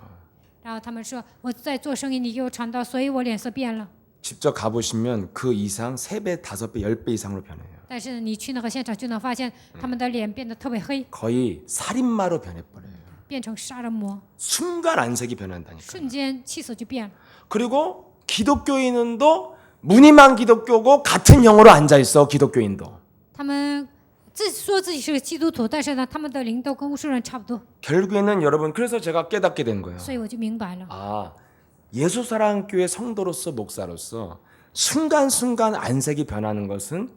然后他们说我在做生意，你给我传道，所以我脸色变了。 직접 가보시면 그 이상 3배, 5배, 10배 이상으로 변해요. 但是你去那个现场就能发现，他们的脸变得特别黑， 거의 살인마로 변해버려요. 变成杀人魔， 순간 안색이 변한다니까. 瞬间气色就变了。 그리고 기독교인도 무늬만 기독교고 같은 영어로 앉아있어. 기독교인도. 他们说自己是个基督徒，但是呢，他们的灵都跟巫术人差不多， 결국에는 여러분 그래서 제가 깨닫게 된 거예요. 所以我就明白了。 아, 예수사랑교회 성도로서 목사로서 순간순간 안색이 변하는 것은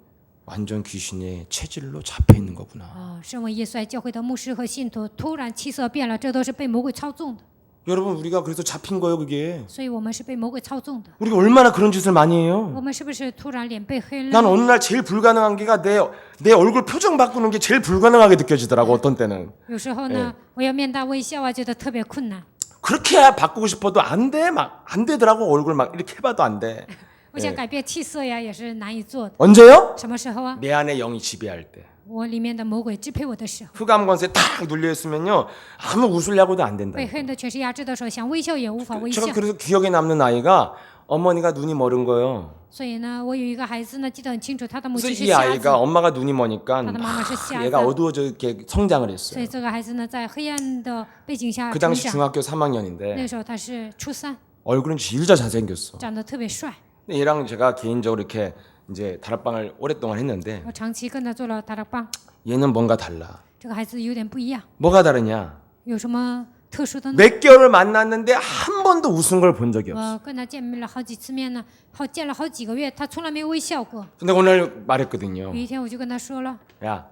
완전 귀신의 체질로 잡혀 있는 거구나. 身为耶稣爱教会的牧师和信徒，突然气色变了，这都是被魔鬼操纵的。 여러분 우리가 그래서 잡힌 거예요 그게. 所以我们是被魔鬼操纵的。 우리가 얼마나 그런 짓을 많이 해요. 我们是不是突然脸被黑了？ 난 어느 날 제일 불가능한 게가 내 얼굴 표정 바꾸는 게 제일 불가능하게 느껴지더라고 어떤 때는. 有时候呢，我要面带微笑啊，觉得特别困难。 그렇게 바꾸고 싶어도 안 돼. 막 안 되더라고. 얼굴 막 이렇게 해봐도 안 돼. 我想改变气色呀，也是难以做的。 언제요? 什么时候啊？ 내 안에 영이 지배할 때. 我里面的魔鬼支配我的时候， 흑암권세 딱 눌려 있으면요 아무 웃으려고도 안 된다. 被黑的全是压制的时候，想微笑也无法微笑 제가 。 그래서 기억에 남는 아이가 어머니가 눈이 멀은 거예요. 所以呢，我有一个孩子呢，记得很清楚，他的母 그래서 亲是 이 瞎 아이가 子， 엄마가 눈이 머니까 다들 마마를 씌하자. 얘가 어두워져 이렇게 성장을 所 했어요. 以这个孩子呢，在黑暗的背景下 그 成 당시 长。 중학교 那 3학년인데 个时候他是初3， 얼굴은 진짜 잘생겼어. 长得特别帅。 근데 얘랑 제가 개인적으로 이렇게 이제 다락방을 오랫동안 했는데 我长期跟他做了打打棒， 얘는 뭔가 달라. 这个孩子有点不一样。 뭐가 다르냐? 有什么特殊的呢？ 몇 개월을 만났는데 한 번도 웃은 걸 본 적이 없어. 我跟他见面了好几次面呢，见了好几个月，他从来没有微笑过。 근데 오늘 말했거든요. 有一天我就跟他说了， 야,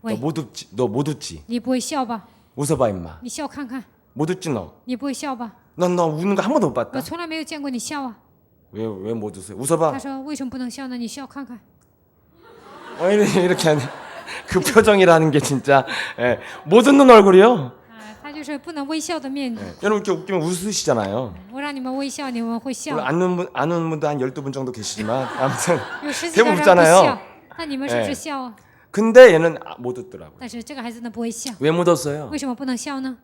너 왜? 못 웃지? 너 못 웃지? 你不会笑吧？ 웃어봐 임마. 你笑看看。 못 웃지 너? 你不会笑吧？ 넌 너 우는 거 한 번도 못 我 봤다. 从来没有见过你笑啊。 왜 못 웃어요? 他 웃어봐. 说为什么不能笑呢？你笑看看。 이렇게 하네. 그 표정이라는 게 진짜 예, 못 웃는 얼굴이요. 他就是不能微笑的面。 여러분 이렇게 웃기면 웃으시잖아요. 我让你们微笑，你们会笑。 물론 안 웃는 분도 한 12분 정도 계시지만 아무튼 有十几个 대부분 人不 웃잖아요. 笑，那你们是不是笑啊？ 근데 얘는 못 웃더라고요. 但是这个孩子呢不会笑， 왜 못 웃어요? 为什么不能笑呢？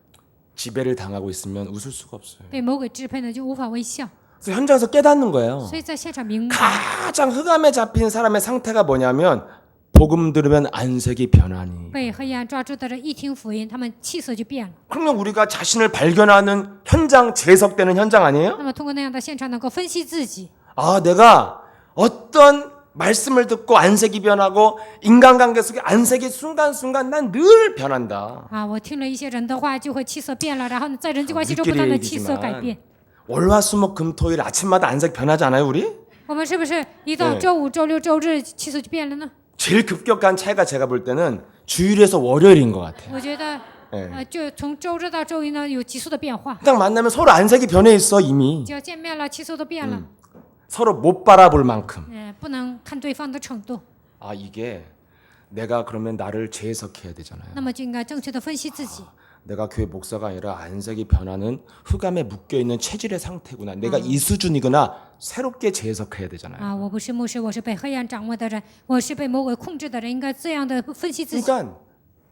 지배를 당하고 있으면 웃을 수가 없어요. 被魔鬼支配呢，就无法微笑。 그래서 현장에서 깨닫는 거예요. 所以在现场明白， 가장 흑암에 잡힌 사람의 상태가 뭐냐면 복음 들으면 안색이 변하니. 被黑暗抓住的人一听福音，他们气色就变了。 그러면 우리가 자신을 발견하는 현장, 재석되는 현장 아니에요? 那么通过那样的现场，能够分析自己， 아, 내가 어떤 말씀을 듣고 안색이 변하고 인간관계 속에 안색이 순간순간 난 늘 변한다. 啊，我听了一些人的话，就会气色变了，然后呢，在人际关系中不断的气色改变。 월화수목금토일 아침마다 안색 변하지 않아요, 우리? 我们是不是一到周五、周六、周日气色就变了呢？ 제일 급격한 차이가 제가 볼 때는 주일에서 월요일인 것 같아요. 我觉得，네. 就从周日到周一呢，有急速的变化。 딱 만나면 서로 안색이 변해 있어 이미. 只要见面了，气色都变了， 서로 못 바라볼 만큼. 不能看对方的程度， 아 이게 내가 그러면 나를 재해석해야 되잖아요. 那么就应该正确的分析自己。 내가 교회 목사가 아니라 안색이 변하는 흑암에 묶여있는 체질의 상태구나. 내가 이 수준이구나. 새롭게 재해석해야 되잖아요. 啊，我不是牧师，我是被黑暗掌握的人，我是被魔鬼控制的人，应该这样的分析自己。 그러니까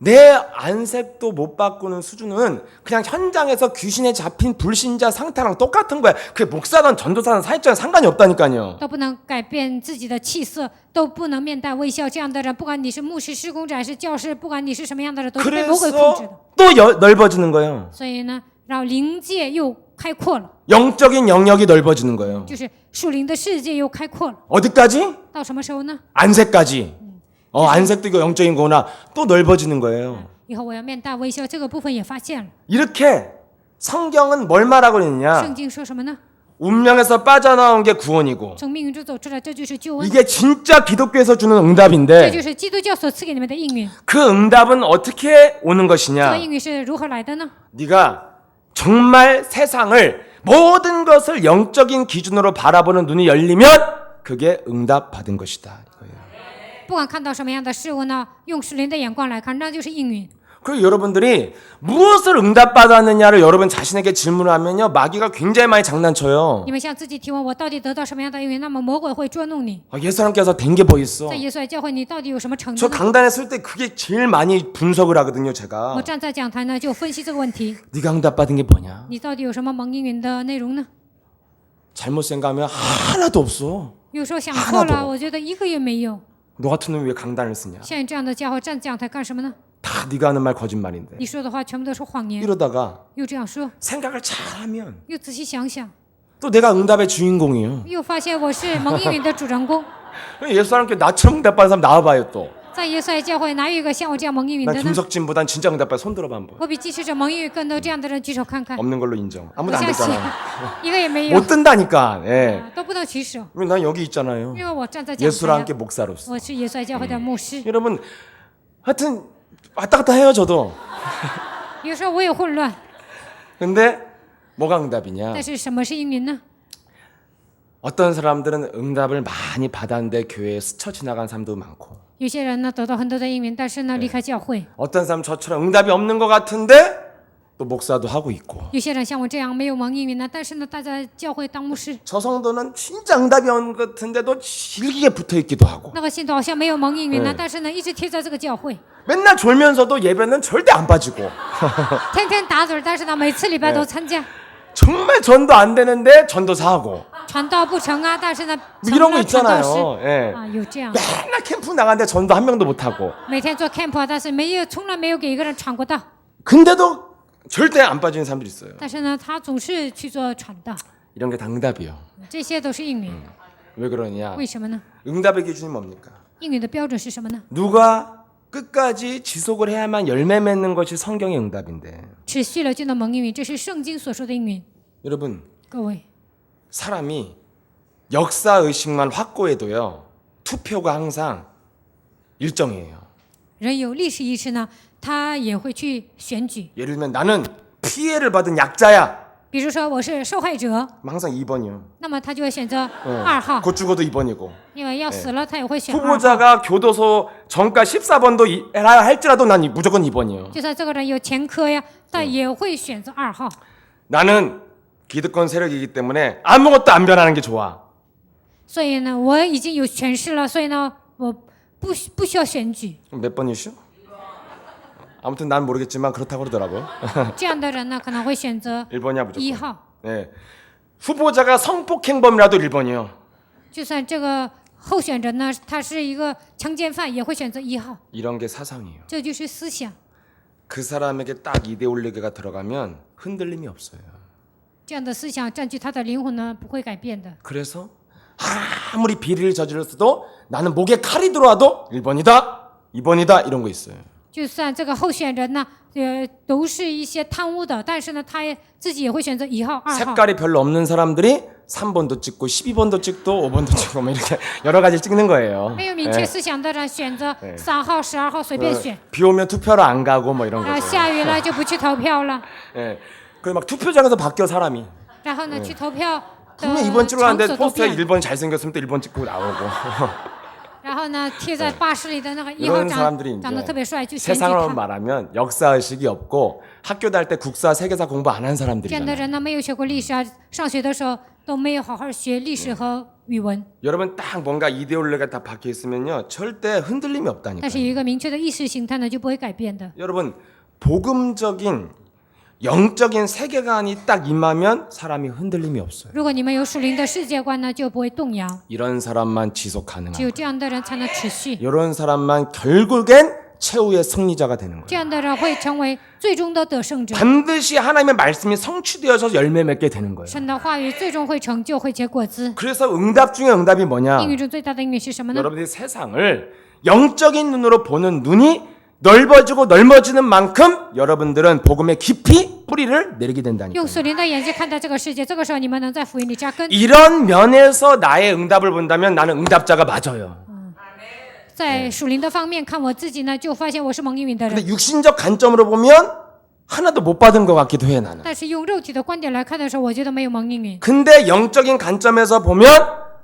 내 안색도 못 바꾸는 수준은 그냥 현장에서 귀신에 잡힌 불신자 상태랑 똑같은 거야. 그게 목사든 전도사든 사역자는 상관이 없다니까요. 都不能改变自己的气色，都不能面带微笑。这样的人，不管你是牧师、施工者还是教师，不管你是什么样的人，都是被魔鬼控制的。 그래서 또 넓어지는 거예요. 所以呢，让灵界又开阔了， 영적인 영역이 넓어지는 거예요. 就是属灵的世界又开阔了。 어디까지? 到什么时候呢？ 안색까지. 안색도 이거 영적인 거구나. 또 넓어지는 거예요. 以后我要面带微笑，这个部分也发现了。 이렇게 성경은 뭘 말하고 圣 있느냐? 经说什么呢？ 운명에서 빠져나온 게 구원이고 从命运中走出来，这就是救恩， 이게 진짜 기독교에서 주는 这 응답인데 就是基督教所赐给你们的应允。 그 응답은 어떻게 오는 这个 것이냐? 应允是如何来的呢？ 네가 정말 세상을 모든 것을 영적인 기준으로 바라보는 눈이 열리면 그게 응답 받은 것이다. 이거예요. 不管看到什么样的事物呢，用属灵的眼光来看，那就是应允。 그리고 여러분들이 무엇을 응답받았느냐를 여러분 자신에게 질문을 하면요 마귀가 굉장히 많이 장난쳐요. 你们向自己提问：我到底得到什么样的应允？那么魔鬼会捉弄你。 예수님께서 된 게 뭐 있어? 在耶稣来教会，你到底有什么成 저 就呢？ 강단에 설 때 그게 제일 많이 분석을 하거든요 我 제가. 站在讲台呢，就分析这个问题： 네가 응답받은 게 뭐냐? 你到底有什么蒙应允的内容呢？ 잘못 생각하면 하나도 없어. 有时候想错 하나도 了，我觉得一个也没有。 너 같은 놈이 왜 강단을 쓰냐? 像你这样的家伙站讲台干什么呢？ 다 네가 하는 말 거짓말인데. 你说的话全部都是谎言， 이러다가 又这样说， 생각을 잘하면 又仔细想想， 또 내가 응답의 주인공이에요. 又发现我是蒙应允的主人公。 예수 하나님께 나처럼 응답받은 사람 나와봐요 또. 在耶稣来教会，哪有一个像我这样蒙应允 난 的呢？ 김석진보단 진짜 응답받아 손 들어봐 한번. 我比继续者蒙应允更多这样的人举手看看。 없는 걸로 인정. 我 아무도 안 相信 됐잖아. 一个也没有 못 든다니까. 예. 都不能举手， 왜 난 여기 있잖아요. 因为我站在讲 예수랑 台 함께 呀， 목사로서. 我是耶稣来教会的牧师。 여러분 하여튼 왔다 갔다 해요 저도. 有时候我也混乱， 근데 뭐가 응답이냐? 但是什么是应允呢？ 어떤 사람들은 응답을 많이 받았는데 교회에 스쳐 지나간 사람도 많고 有些人呢得到很多的应允，但是呢离开教会； 어떤 사람 저처럼 응답이 없는 것 같은데 또 목사도 하고 있고 有些人像我这样没有蒙应允呢，但是呢待在教会当牧师。 저 성도는 진짜 응답이 없는 것 같은데도 질기게 붙어 있기도 하고 那个信徒好像没有蒙应允呢，但是呢一直贴在这个教会， 맨날 졸면서도 예배는 절대 안 빠지고 天天打盹儿，但是呢每次礼拜都参加。 정말 전도 안 되는데 전도사하고 传道不成啊，但是呢 뭐 이런 成 거 了传道师 있잖아요. 예. 啊，有这样， 맨날 캠프 나갔는데 전도 한 명도 못 하고 每天做 camp 啊，但是从来没有给一个人传过道， 근데도 절대 안 빠지는 사람들이 있어요. 但是呢他总是去做传道， 이런 게 다 응답이요. 这些都是应允。 왜 그러냐? 为什么呢？ 응답의 기준이 뭡니까? 应允的标准是什么呢？ 누가 끝까지 지속을 해야만 열매 맺는 것이 성경의 응답인데 持续了就能蒙应允，这是圣经所说的应允。 여러분 各位， 사람이 역사 의식만 확고해도요 투표가 항상 일정이에요. 人有历史意识呢，他也会去选举。 예를 들면 나는 피해를 받은 약자야. 比如说我是受害者， 항상 2번이요. 那么他就会选择2号， 곧 죽어도 2번이고 因为要死了他也会选2号。 후보자가 교도소 정가 14번도 해라 할지라도 난 무조건 2번이요. 就算这个人有前科呀，但也会选择2号。 나는 기득권 세력이기 때문에 아무것도 안 변하는 게 좋아. 所以呢，我已经有权势了，所以呢，我不需要选举。 몇 번이시오? 아무튼 난 모르겠지만 그렇다고 그러더라고. 这样的人呢，可能会选择 1번이야 무조건. 1号。 네. 후보자가 성폭행범이라도 1번이요. 就算这个候选人呢，他是一个强奸犯，也会选择1号。 이런 게 사상이에요. 这就是思想。 그 사람에게 딱 이데올로기가 들어가면 흔들림이 없어요. 这样的思想占据他的灵魂呢，不会改变的。 그래서 아무리 비리를 저질렀어도 나는 목에 칼이 들어와도 1번이다, 2번이다 이런 거 있어요. 就算这个候选人呢，都是一些贪污的，但是呢，他也自己也会选择1号、2号。 색깔이 별로 없는 사람들이 3번도 찍고 12번도 찍고 5번도 찍고 뭐 이렇게 여러 가지 찍는 거예요. 没有明确思想的人选择3号、12号随便选， 비 오면 투표를 안 가고 뭐 이런 啊， 거죠. 下雨了就不去投票了， 예. 그리고 막 투표장에서 바뀌어 사람이. 然后呢，去投票的 분명 2번 찍으러 场 가는데 所都 포스터에 变了， 1번 잘생겼으면 또 1번 찍고 나오고. 然后呢，贴在巴士里的那个1号 이런 사람들이 长得 이제 特别帅，就选举 세상으로 他。 말하면 역사의식이 없고 학교 다닐 때 국사 세계사 공부 안 한 这样的 사람들이잖아요. 人呢，没有学过历史啊，上学的时候都没有好好学历史和语文。 여러분 딱 뭔가 이데올로기가 다 박혀 있으면요 절대 흔들림이 但 없다니까요. 是有一个明确的意识形态呢，就不会改变的。 여러분 복음적인 영적인 세계관이 딱 임하면 사람이 흔들림이 없어요. 如果你们有属灵的世界观呢，就不会动摇。 이런 사람만 지속 只 가능한 有这样的人才能持续， 이런 사람만 결국엔 최후의 승리자가 되는 거예요. 这样的人会成为最终的得胜者。 반드시 하나님의 말씀이 성취되어서 열매 맺게 되는 거예요. 神的话语最终会成就，会结果子。 그래서 응답 중에 응답이 뭐냐? 应允中最大的应允是什么呢？ 여러분들이 세상을 영적인 눈으로 보는 눈이 넓어지고 넓어지는 만큼 여러분들은 복음의 깊이 뿌리를 내리게 된다니까요. 用属灵的眼睛看待这个世界，这个时候你们能在福音里扎根。 이런 면에서 나의 응답을 본다면 나는 응답자가 맞아요. 在属灵的方面看我自己呢，就发现我是蒙应允的 근데 人。 육신적 관점으로 보면 하나도 못 받은 것 같기도 해 나는. 但是用肉体的观点来看的时候，我觉得没有蒙应允。 근데 영적인 관점에서 보면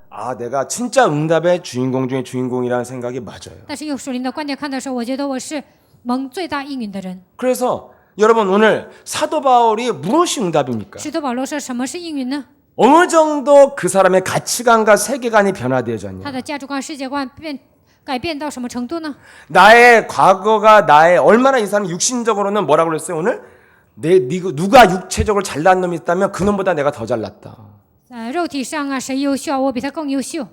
아 내가 진짜 응답의 주인공 중에 주인공이라는 생각이 맞아요. 但是用属灵的观点看的时候，我觉得我是蒙最大应允的人。 그래서 여러분 오늘 사도 바울이 무엇이 응답입니까? 使徒保罗说什么是应允呢？ 어느 정도 그 사람의 가치관과 세계관이 他 변화되어졌냐? 的价值观、世界观改变到什么程度呢？ 나의 과거가 나의 얼마나 이 사람 육신적으로는 뭐라고 그랬어요 오늘? 누가 육체적으로 잘난 놈이 있다면 그 놈보다 내가 더 잘났다. 肉体上啊，谁优秀啊？我比他更优秀。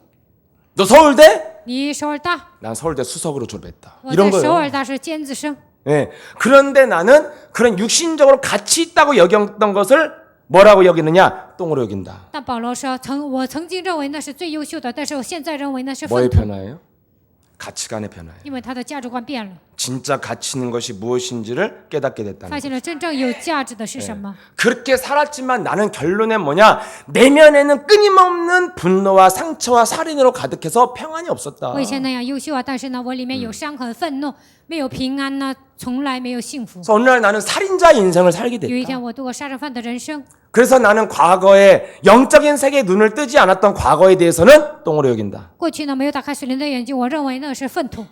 너 서울대? 你首尔大， 난 서울대 수석으로 졸업했다. 我 이런 在首 거예요. 尔大是尖子生。 예. 그런데 나는 그런 육신적으로 가치 있다고 여겼던 것을 뭐라고 여기느냐? 똥으로 여긴다. 但保罗说，我曾经认为那是最优秀的，但是我现在认为那是 뭐의 粪土， 변화예요? 가치관의 변화예요. 因为他的价值观变了， 진짜 가치 있는 것이 무엇인지를 깨닫게 됐다는 发 거예요. 现了真正有价值的是什么。 그렇게 살았지만 나는 결론에 뭐냐? 내면에는 끊임없는 분노와 상처와 살인으로 가득해서 평안이 없었다. 我以前那样优秀啊，但是呢，我里面有伤痕、愤怒，没有平安呢，从来没有幸福。 그래서 어느 날 나는 살인자 인생을 살게 有一 됐다. 天，我度过杀人犯的人生， 그래서 나는 과거에 영적인 세계에 눈을 뜨지 않았던 과거에 대해서는 똥으로 여긴다. 过去呢没有打开属灵的眼睛，我认为那是粪土。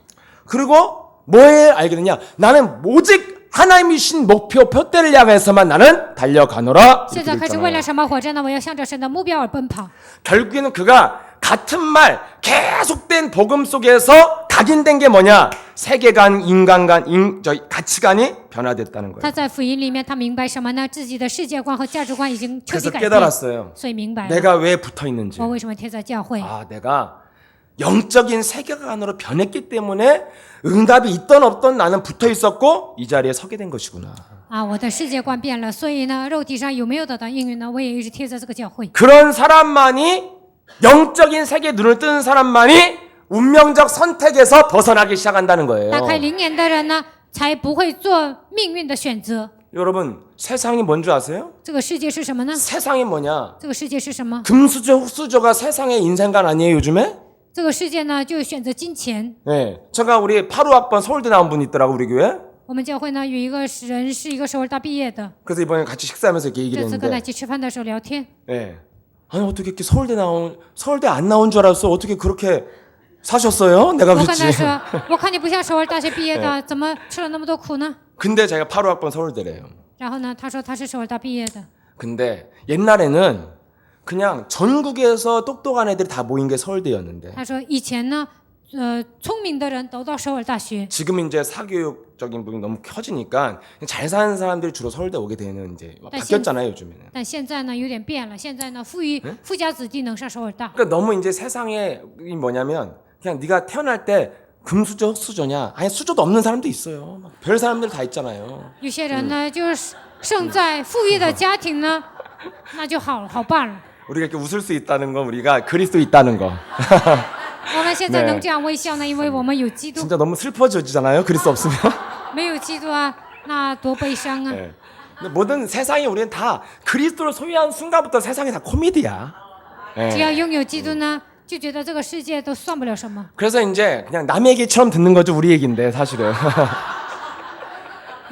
그리고 뭐에 알게 되냐? 나는 오직 하나님이 주신 목표 표대를 향해서만 나는 달려가노라. 现在开始为了什么活着呢？我要向着神的目标而奔跑。 결국에는 그가 같은 말 계속된 복음 속에서 각인된 게 뭐냐? 세계관, 인간관, 가치관이 변화됐다는 거예요. 他在福音里面，他明白什么呢？自己的世界观和价值观已经彻底 그래서 改变， 깨달았어요. 所以明白了 내가 왜 붙어 있는지. 我为什么贴在教会。 아, 내가 영적인 세계관으로 변했기 때문에 응답이 있던 없던 나는 붙어 있었고 이 자리에 서게 된 것이구나. 啊，我的世界观变了，所以呢，肉体上有没有得到应允呢？我也一直贴在这个教会。 그런 사람만이 영적인 세계에 눈을 뜨는 사람만이 운명적 선택에서 벗어나기 시작한다는 거예요. 打开灵眼的人呢，才不会做命运的选择。 여러분, 세상이 뭔 줄 아세요? 这个世界是什么呢？ 세상이 뭐냐? 这个世界是什么？ 금수저, 흑수저가 세상의 인생관 아니에요, 요즘에? 这个世界呢，就选择金钱。 네. 제가 우리 8호학번 서울대 나온 분 있더라고, 우리 교회. 我们教会呢有一个人是一个首尔大毕业的， 그래서 이번에 같이 식사하면서 이렇게 얘기를 这次跟他 했는데 一起吃饭的时候聊天， 네. 아니 어떻게 이렇게 서울대 안 나온 줄 알았어? 어떻게 그렇게 사셨어요? 내가 我跟 그랬지. 他说，我看你不像首尔大学毕业的，怎么吃了那么多苦呢？ 근데 제가 8호학번 서울대래요. 然后呢，他说他是首尔大毕业的。 근데 옛날에는 그냥 전국에서 똑똑한 애들이 다 모인 게 서울대였는데 他说以前呢，聪明的人都到首尔大学， 지금 이제 사교육적인 부분이 너무 커지니까 잘 사는 사람들이 주로 서울대 오게 되는 이제 바뀌었잖아요, 요즘에는. 但现在呢有点变了，现在呢富家子弟能上首尔大。 그러니까 너무 이제 세상에 이 뭐냐면 그냥 네가 태어날 때 금수저 흑수저냐? 아니 수저도 없는 사람도 있어요. 막별 사람들 다 있잖아요. 有些人呢就是生在富裕的家庭呢，那就好办了。 우리가 이렇게 웃을 수 있다는 건 우리가 그리스도 있다는 거. 我们现在 네 能这样微笑呢，因为我们有基督， 진짜 너무 슬퍼지잖아요. 그리스도 없으면. 没有基督啊，那多悲伤啊！ 네. 근데 모든 세상이 우리는 다 그리스도를 소유한 순간부터 세상이 다 코미디야. 只 네. 要拥有基督呢，就觉得这个世界都算不了什么。 그래서 이제 그냥 남 얘기처럼 듣는 거죠. 우리 얘기인데 사실은.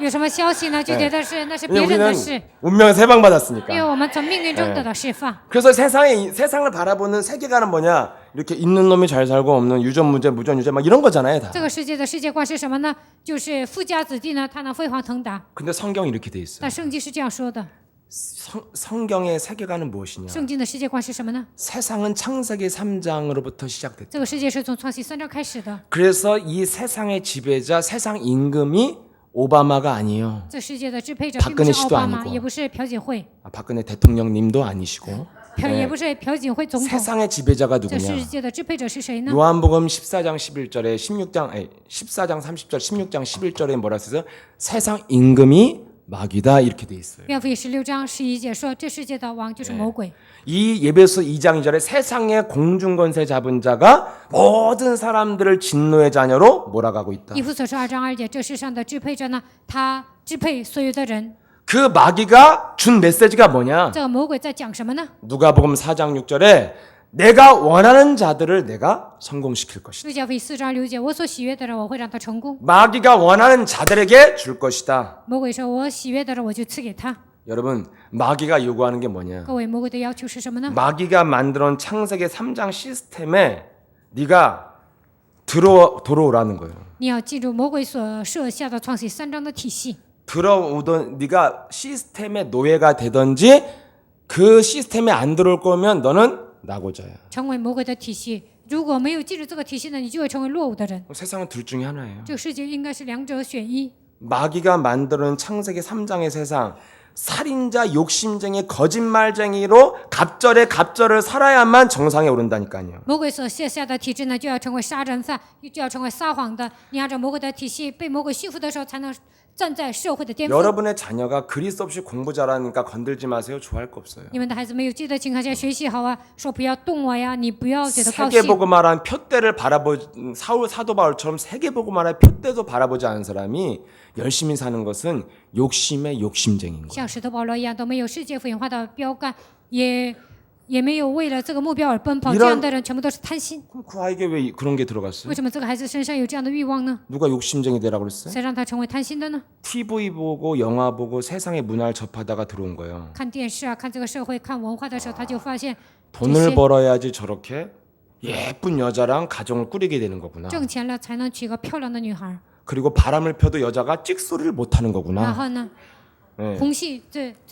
有什么消息呢，就觉得是那是别 왜냐면 人的 우리는 事， 운명을 因为 세방받았으니까. 我们从命运中得到释放。 그래서 세상을 바라보는 세계관은 뭐냐? 이렇게 있는 놈이 잘 살고 없는 유전 문제, 무전 유죄 막 이런 거잖아요, 다. 这个世界的世界观是什么呢？就是富家子弟呢，他能飞黄腾达。 근데 성경이 이렇게 돼 있어요. 但圣经是这样说的， 성경의 세계관은 무엇이냐? 圣经的世界观是什么呢？ 세상은 창세기 3장으로부터 시작됐다. 这个世界是从创世3章开始的， 그래서 이 세상의 지배자, 세상 임금이 오바마가 아니에요. 这世界的支配者 박근혜 并不是奥 씨도 巴马， 아니고 也不是朴槿惠， 박근혜 대통령님도 아니시고 也不是朴槿惠总统。 세상의 지배자가 这 누구냐? 世界的支配者是谁呢？ 요한복음 14장 11절에 14장 30절, 16장 11절에 뭐라 써서 세상 임금이 마귀다 이렇게 돼 있어요. 约翰福音16章11节说，这世界的王就是魔鬼。 이 예배서 2장 2절에 세상의 공중권세 잡은 자가 모든 사람들을 진노의 자녀로 몰아가고 있다. 以弗所书2章2节，这世上的支配者呢，他支配所有的人。 그 마귀가 준 메시지가 뭐냐? 这个魔鬼在讲什么呢？ 누가복음 4장 6절에 내가 원하는 자들을 내가 성공시킬 것이다. 路加福音4章6节，我所喜悦的人，我会让他成功。 마귀가 원하는 자들에게 줄 것이다. 魔鬼说，我喜悦的人，我就赐给他。 여러분, 마귀가 요구하는 게 뭐냐? 各位，魔鬼的要求是什么呢？ 마귀가 만들어놓은 창세기 3장 시스템에 네가 들어오라는 거예요. 你要记住魔鬼所设下的创世3章的体系。 들어오던 네가 시스템의 노예가 되든지 그 시스템에 안 들어올 거면 너는 낙오자야. 成为魔鬼的体系，如果没有记住这个体系呢，你就会成为落伍的人。 세상은 둘 중에 하나예요. 这个世界应该是两者选一。 마귀가 만드는 창세기 3장의 세상 살인자, 욕심쟁이, 거짓말쟁이로 갑절에 갑절을 살아야만 정상에 오른다니까요. 魔鬼所设下的体制呢，就要成为杀人犯，就要成为撒谎的。你按照魔鬼的体系被魔鬼驯服的时候，才能站在社会的巅峰。 여러분의 자녀가 그리스도 없이 공부 잘하니까 건들지 마세요. 좋아할 거 없어요. 你们的孩子没有记得情况下学习好啊，说不要动我呀，你不要觉得高兴。 세계복음화란 표대를 사도 바울처럼 세계복음화의 표대도 바라보지 않은 사람이 열심히 사는 것은 욕심의 욕심쟁인 거예요. 像使徒保罗一样，都没有世界福音化的标杆，也没有为了这个目标而奔跑。 이런 这样的人全部都是贪心。 그럼 그 아이에게 왜 그런 게 들어갔어요? 为什么这个孩子身上有这样的欲望呢？ 누가 욕심쟁이 되라고 그랬어요? 谁让他成为贪心的呢？ TV 보고 영화 보고 세상의 문화를 접하다가 들어온 거예요. 看电视啊，看这个社会，看文化的时候，他就发现 돈을 벌어야지 저렇게 예쁜 여자랑 가정을 꾸리게 되는 거구나. 挣钱了才能娶个漂亮的女孩。 그리고 바람을 펴도 여자가 찍소리를 못 하는 然 거구나. 后呢， 네. 空气，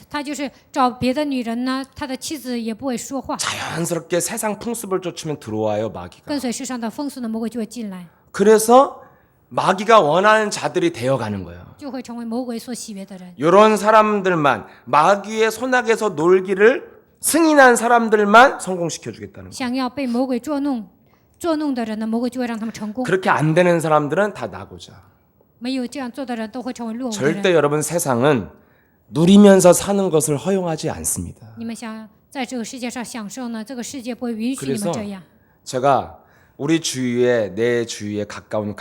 他就是找别的女人呢，他的妻子也不会说话， 자연스럽게 세상 풍습을 쫓으면 들어와요, 마귀가. 跟随世上的风俗的魔鬼就会进来， 그래서 마귀가 원하는 자들이 되어가는 거예요. 就会成为魔鬼所喜悦的人。 이런 사람들만 마귀의 손아귀에서 놀기를 승인한 사람들만 성공시켜 주겠다는 거예요. 想要被魔鬼捉弄的人呢，魔鬼就会让他们成功。 그렇게 안 되는 사람들은 다 나고자. 没有这样做的人都会成为落伍的人。 절대 여러분 세상은 누리면서 사는 것을 허용하지 않습니다. 你们想在这个世界上享受呢？这个世界不会允许你 그래서 们这样。 제가 우리 주위에 내 주위에 가까운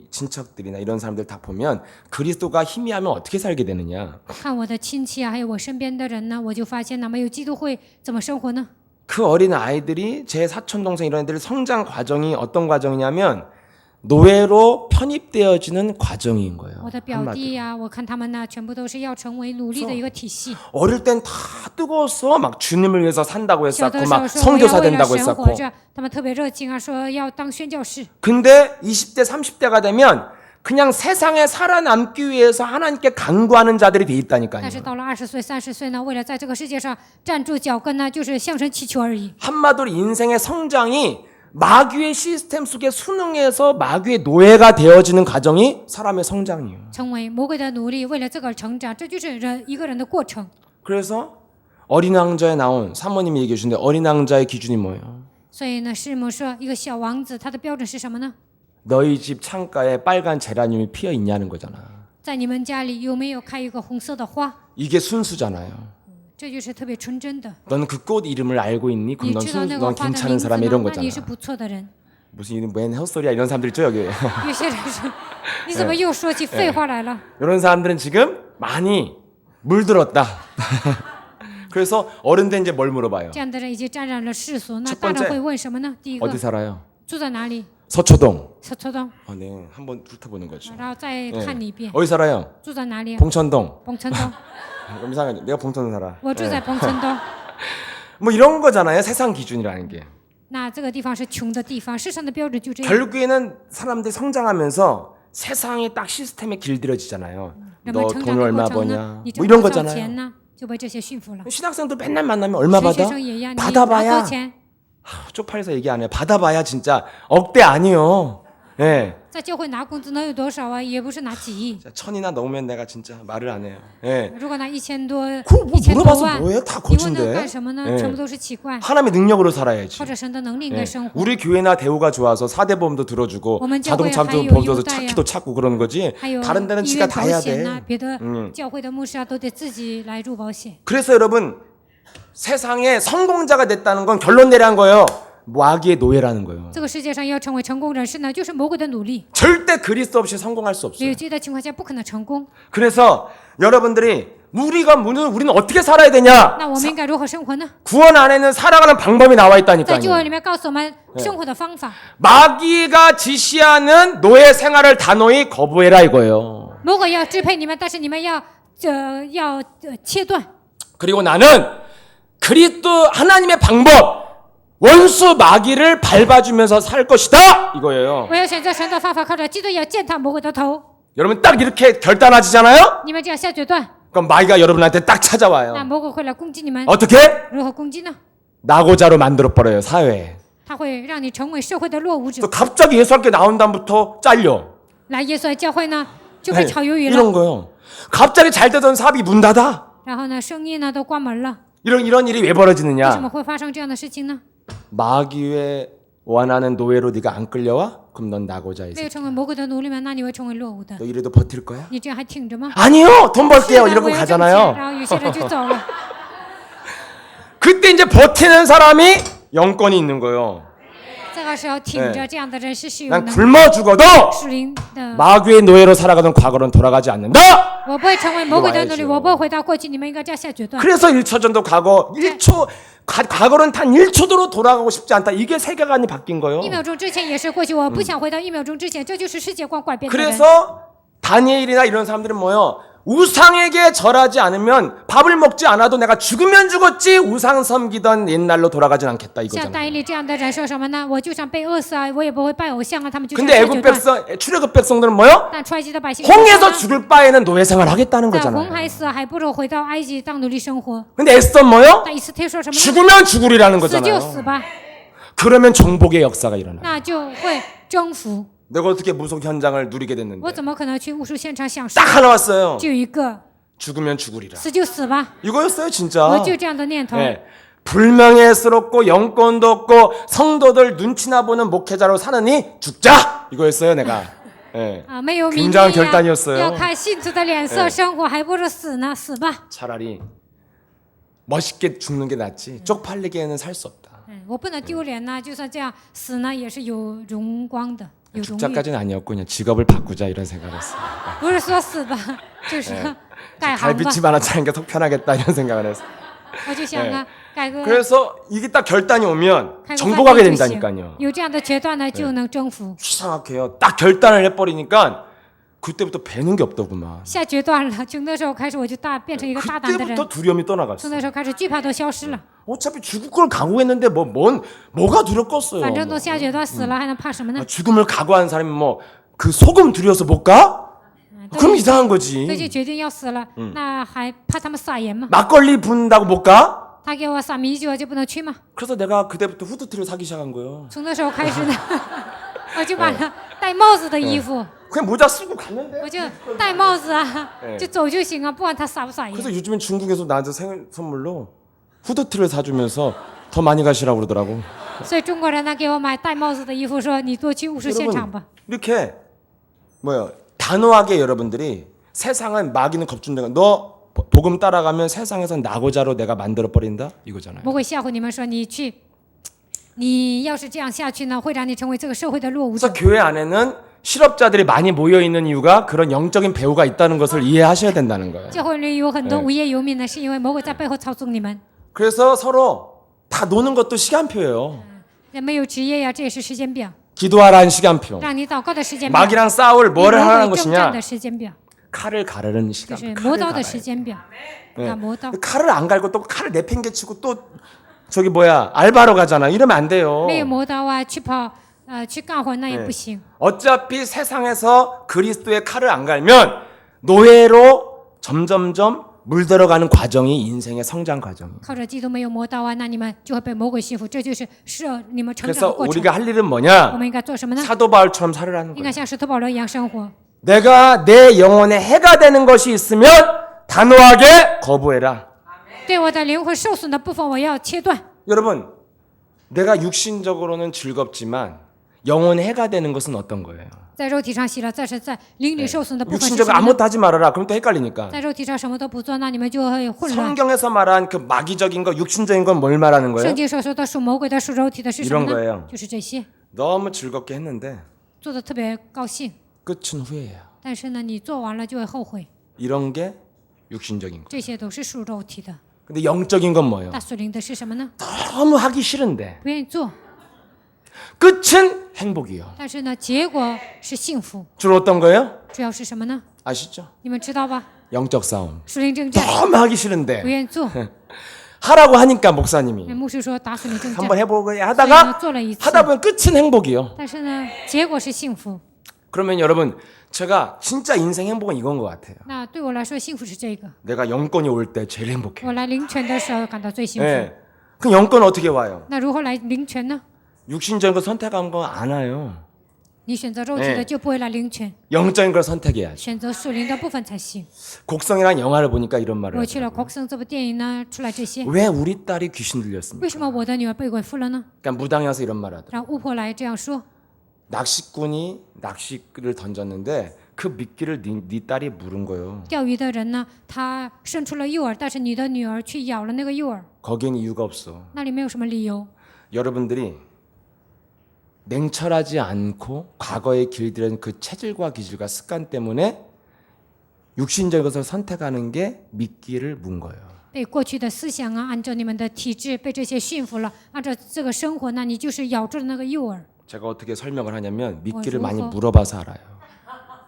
친척들이나 이런 사람들 다 보면 그리스도가 희미하면 어떻게 살게 되느냐. 看我的亲戚啊，还有我身边的人呢，我就发现呢，没有基督会怎么生活呢？ 그 어린 아이들이 제 사촌 동생 이런 애들의 성장 과정이 어떤 과정이냐면 노예로 편입되어지는 과정인 거예요. 我的表弟呀、我看他们呢，全部都是要成为奴隶的一个体系。 어릴 땐 다 뜨거웠어. 막 주님을 위해서 산다고 小的 했었고 时候 막 说我要 선교사 为了 된다고 神活 했었고. 着，他们特别热情啊，说要当宣教士。 근데 20대 30대가 되면 그냥 세상에 살아남기 위해서 하나님께 간구하는 자들이 돼 但 있다니까요. 是到了20岁、30岁呢，为了在这个世界上站住脚跟呢，就是向神祈求而已。 한마디로 인생의 성장이 마귀의 시스템 속에 순응해서 마귀의 노예가 되어지는 과정이 사람의 성장이에요. 成为魔鬼的奴隶，为了这个成长，这就是一个人的过程。 그래서 어린 왕자에 나온 사모님이 얘기해 주는데 어린 왕자의 기준이 뭐예요? 所以呢，师母说，一个小王子，他的标准是什么呢？ 너희 집 창가에 빨간 제라늄이 피어 있냐는 거잖아. 在你们家里有没有开一个红色的花？ 이게 순수잖아요. 这就是特别纯真的。 너는 그 꽃 이름을 알고 있니? 그럼 你知道那个 넌 花的 괜찮은 名字 사람이 吗？ 이런 那 거잖아. 你是不错的人。 무슨 이름 웬 헛소리야 이런 사람들 있죠 여기. 有些人说，你怎么又说起废话来了？ 이런 사람들은 지금 많이 물들었다. 그래서 어른들 이제 뭘 물어봐요? 这样的人已经沾染了世俗，那 첫 大 번째 人会问什么呢？第一个 어디 살아요? 住在哪里？ 서초동. 서초동， 네, 한번 훑어보는 거죠. 然后再看你一遍， 어디 살아요? 住在哪里？ 봉천동. 彭城东， 그럼 이상하죠. 내가 봉천동 살아. 我住在彭城东。 뭐 이런 거잖아요. 세상 기준이라는 게. 那这个地方是穷的地方，世上的标准就这样。 결국에는 사람들이 성장하면서 세상에 딱 시스템에 길들여지잖아요. 人 너 们成长 돈을 的 얼마 过程呢 버냐? ，你 뭐 挣 이런 多少 거잖아요. 钱呢？就被这些驯服了。 신학생도 맨날 만나면 얼마 学 받아? 生也一样，你拿多 받아봐야 钱？ 쪽팔려서 얘기 안 해요. 받아봐야 진짜 억대 아니요. 예. 在教会拿工资能有多少啊？也不是拿几亿。 천이나 넘으면 내가 진짜 말을 안 해요. 예. 如果拿1000多、 그거 뭐 1000多 물어봐서 万， 뭐예요? 다 你问他 거친데. 干什么呢？ 예. 全部都是奇怪， 하나님의 능력으로 살아야지. 靠着神的能力应该 예. 生活。 우리 교회나 대우가 좋아서 4대 보험도 들어주고 어머니教会 자동차도 还有 보험도 优待呀。 찾기도 찾고 그러는 거지. 还有 다른 데는 医 지가 院 다 保 해야 险 돼. 呐，别的教会的牧师啊都得自己来入保险。 그래서 여러분 세상에 성공자가 됐다는 건 결론 내려한 거예요. 마귀의 노예라는 거예요. 这个世界上要成为成功人士呢，就是魔鬼的努力。 절대 그리스도 없이 성공할 수 没 없어요. 有基督的情况下不可能成功。 그래서 여러분들이 우리는 어떻게 살아야 되냐? 那我们应该如何生活呢？ 구원 안에는 살아가는 방법이 나와 在 있다니까요. 救恩里面告诉我们生活的方法。 마귀가 지시하는 노예 생활을 단호히 거부해라 이거예요. 魔鬼要支配你们，但是你们要切断。 그리고 나는 그리스도 하나님의 방법 원수 마귀를 밟아주면서 살 것이다 이거예요. 我要选择神的方法，靠着基督要践踏魔鬼的头。 여러분 딱 이렇게 결단하시잖아요. 你们这样下决断， 그럼 마귀가 여러분한테 딱 那 찾아와요. 魔鬼会来攻击你们。 어떻게? 如何攻击呢？ 낙오자로 만들어 버려요 사회에. 他会让你成为社会的落伍者 또 。 갑자기 예수님께 나온 다음부터 잘려. 来耶稣的教会呢，就被炒鱿鱼 이런 了。 거요. 갑자기 잘 되던 사업이 문 닫아. 然后呢，生意呢都关门了。 이런 일이 왜 为什 벌어지느냐? 么会发生这样的事情呢？ 마귀의 원하는 노예로 네가 안 끌려와? 그럼 넌 낙오자 没 이제. 有成为魔鬼的奴隶们，那你会成为落伍的。 너 이래도 버틸 거야? 你这样还挺着吗？ 아니요, 돈 是 벌게요. 的 이러고 我要挣钱 가잖아요. 然后有些人就走了。 그때 이제 버티는 사람이 영권이 있는 거예요. 这个时候挺着这样的人是有 난 能 굶어 죽어도 属灵的。 마귀의 노예로 살아가던 과거로는 돌아가지 않는다. 我不会成为魔鬼的奴隶， 이거 我不会回到过去。你们应该这样下决断。 그래서 1초전도 과거 1초 과거로는 단 1초도로 돌아가고 싶지 않다. 이게 세계관이 바뀐 거예요. 1秒钟之前也是过去，我不想回到1秒钟之前，这就是世界观改变的人。 그래서 다니엘이나 이런 사람들은 뭐요? 우상에게 절하지 않으면 밥을 먹지 않아도 내가 죽으면 죽었지 우상 섬기던 옛날로 돌아가진 않겠다 像 이거잖아요. 大伊利这样的人说什么呢？我就想被饿死啊，我也不会拜偶像啊。他们就这 근데 样下决 애굽 断。 백성 출애굽 백성들은 뭐요? 但出埃及的百姓 홍해서 죽을 바에는 노예 생활 하겠다는 在红 거잖아요. 海死还不如回到埃及当奴隶生活。 근데 에스더 뭐요? 但以斯帖说什么呢？ 죽으면 죽으리라는 死就 거잖아요. 死吧， 그러면 정복의 역사가 일어나. 那就会征服。 내가 어떻게 무속 현장을 누리게 我 됐는데 怎么可能去巫术现场享受？ 딱 하나 왔어요. 就一个， 죽으면 죽으리라. 死就死吧， 이거였어요 진짜. 我就这样的念头。 네. 불명예스럽고 영권도 없고 성도들 눈치나 보는 목회자로 사느니 죽자 이거였어요 내가. 네. 啊，没有名 굉장한 利呀， 결단이었어요. 要看信徒的脸色 네 生活，还不如死呢，死吧。 차라리 멋있게 죽는 게 낫지 쪽팔리게는 살 수 없다. 我不能丢脸呐，就算这样死呢，也是有荣光的，有荣誉。 죽자까지는 아니었고 그냥 직업을 바꾸자 이런 생각을 했어요. 不是说死吧，就是改行吧。 갈비찜 하나 차는 게 속 편하겠다 이런 생각을 했어요. 我就想啊，改革 그래서 이게 딱 결단이 오면 开个 정복하게 饭店就行 된다니까요. 有这样的决断呢，就能征服。 이상하게요. 딱 결단을 해버리니까 그때부터 배는 게 없더구만. 下决断了，从那时候开始我就变成一个大胆的人， 그때부터 두려움이 从 떠나갔어. 那时候开始惧怕都消失了。 어차피 죽을 걸 각오했는데 뭐가 두렵겠어요. 反正都下决断死了，还能怕什么呢？ 죽음을 각오한 사람이 뭐 그 소금 두려워서 못 가? 都 그럼 已 이상한 都已 거지. 经决定要死了，那还怕他们撒盐吗？ 막걸리 붓는다고 못 가? 他给我撒米酒，我就不能去吗？ 그래서 내가 그때부터 후드티를 사기 시작한 거예요. 从那时候开始呢，我就买了戴帽子的衣服， 그냥 모자 쓰고 갔는데. 我就戴帽子啊哎，就走就行啊，不管他撒不撒盐。 그래서 요즘엔 중국에서 나한테 생일 선물로 후드티를 사주면서 더 많이 가시라고 그러더라고. 所以中国人呢给我买戴帽子的衣服，说你多去武术现场 여러분 吧。 이렇게 단호하게 여러분들이 세상은 마귀는 겁준다가 너 복음 따라가면 세상에서 나고자로 내가 만들어 버린다 이거잖아요. 魔鬼吓唬你们说你要是这样下去呢，会让你成为这个社会的落伍 그래서 者。 교회 안에는 실업자들이 많이 모여 있는 이유가 그런 영적인 배후가 있다는 것을 이해하셔야 된다는 거예요. 教会里有很多无业游民呢，是因为魔鬼在背后操纵你们。 그래서 서로 다 노는 것도 시간표예요. 没有职业呀，这也是时间表， 기도하라는 시간표. 让你祷告的时间表， 마귀랑 싸울 与 뭐를 魔 하라는 鬼征战 것이냐? 的时间表， 칼을 가르는 就 시간. 是 칼을 磨刀的 갈아야 时间表。 네. 啊，磨刀 칼을 안 갈고 또 칼을 내팽개치고 또 저기 뭐야 알바로 가잖아. 이러면 안 돼요. 没有磨刀啊，去干活那也不行。 어차피 세상에서 그리스도의 칼을 안 갈면 노예로 점점점 물들어가는 과정이 인생의 성장 과정이에요. 靠着基督没有磨刀啊，那你们就会被魔鬼驯服，这就是你们成长的 그래서 过程。 우리가 할 일은 我 뭐냐? 们应该做什么呢？ 사도 바울처럼 살으라는 应 거예요. 该像使徒保罗一样生活。 내가 내 영혼에 해가 되는 것이 있으면 단호하게 거부해라. 对我的灵魂受损的部分，我要切断。 여러분, 내가 육신적으로는 즐겁지만 영혼에 해가 되는 것은 어떤 거예요? 在肉体上喜乐，但是在灵里受损的部分是什 육신적으로 么呢？ 아무것도 하지 말아라. 그럼 또 헷갈리니까. 在肉体上什么都不做，那你们就会混乱。 성경에서 말한 그 마귀적인 거, 육신적인 건 뭘 말하는 거예요? 圣经所说的属魔鬼的、属肉体的是什么 이런 呢？ 거예요. 就是这些， 너무 즐겁게 했는데 做的特别高兴， 끝은 후회야. 但是呢，你做完了就会后悔。 이런 게 육신적인 거. 这些都是属肉体的， 근데 영적인 건 뭐예요? 大属灵的是什么呢？ 너무 하기 싫은데 不愿意做， 끝은 행복이요. 但是呢，结果是幸福。 주로 어떤 거예요? 主要是什么呢？ 아시죠? 你们知道吧？ 영적 싸움. 属灵征战， 너무 하기 不 싫은데 愿意做。 하라고 하니까 목사님이 牧师说打属灵征战， 한번 해보고 所以呢 하다가 做了一次， 하다 보면 끝은 행복이요. 但是呢，结果是幸福。 그러면 여러분 제가 진짜 인생 행복은 이건 것 같아요. 那对我来说，幸福是这个。 내가 영권이 올 때 제일 행복해. 我来灵泉的时候感到最幸福。 네. 그 영권 어떻게 와요? 那如何来灵泉呢？ 육신적인 거 선택한 거 안 와요. 你选择肉体的就不会来灵泉， 영적인 걸 선택해야지. 选择属灵的部分才行。 곡성이라는 영화를 보니까 이런 말을 我去了 하더라고요. 国生这部电影呢，出来这些， 왜 우리 딸이 귀신 들렸습니까? 为什么我的女儿被鬼附了呢？ 그러니까 무당이 와서 이런 말을 하더라고요. 让巫婆来这样说： 낚시꾼이 낚시를 던졌는데 그 미끼를 네 딸이 물은 거예요. 钓鱼的人呢，他生出了诱饵，但是你的女儿去咬了那个诱饵， 거기엔 이유가 없어. 那里没有什么理由。 여러분들이 냉철하지 않고 과거에 길들여진 그 체질과 기질과 습관 때문에 육신적인 것을 선택하는 게 미끼를 문 거예요. 被过去的思想啊，按照你们的体质被这些驯服了，按照这个生活，那你就是咬住了那个诱饵。 제가 어떻게 설명을 하냐면 미끼를 많이 어디서? 물어봐서 알아요.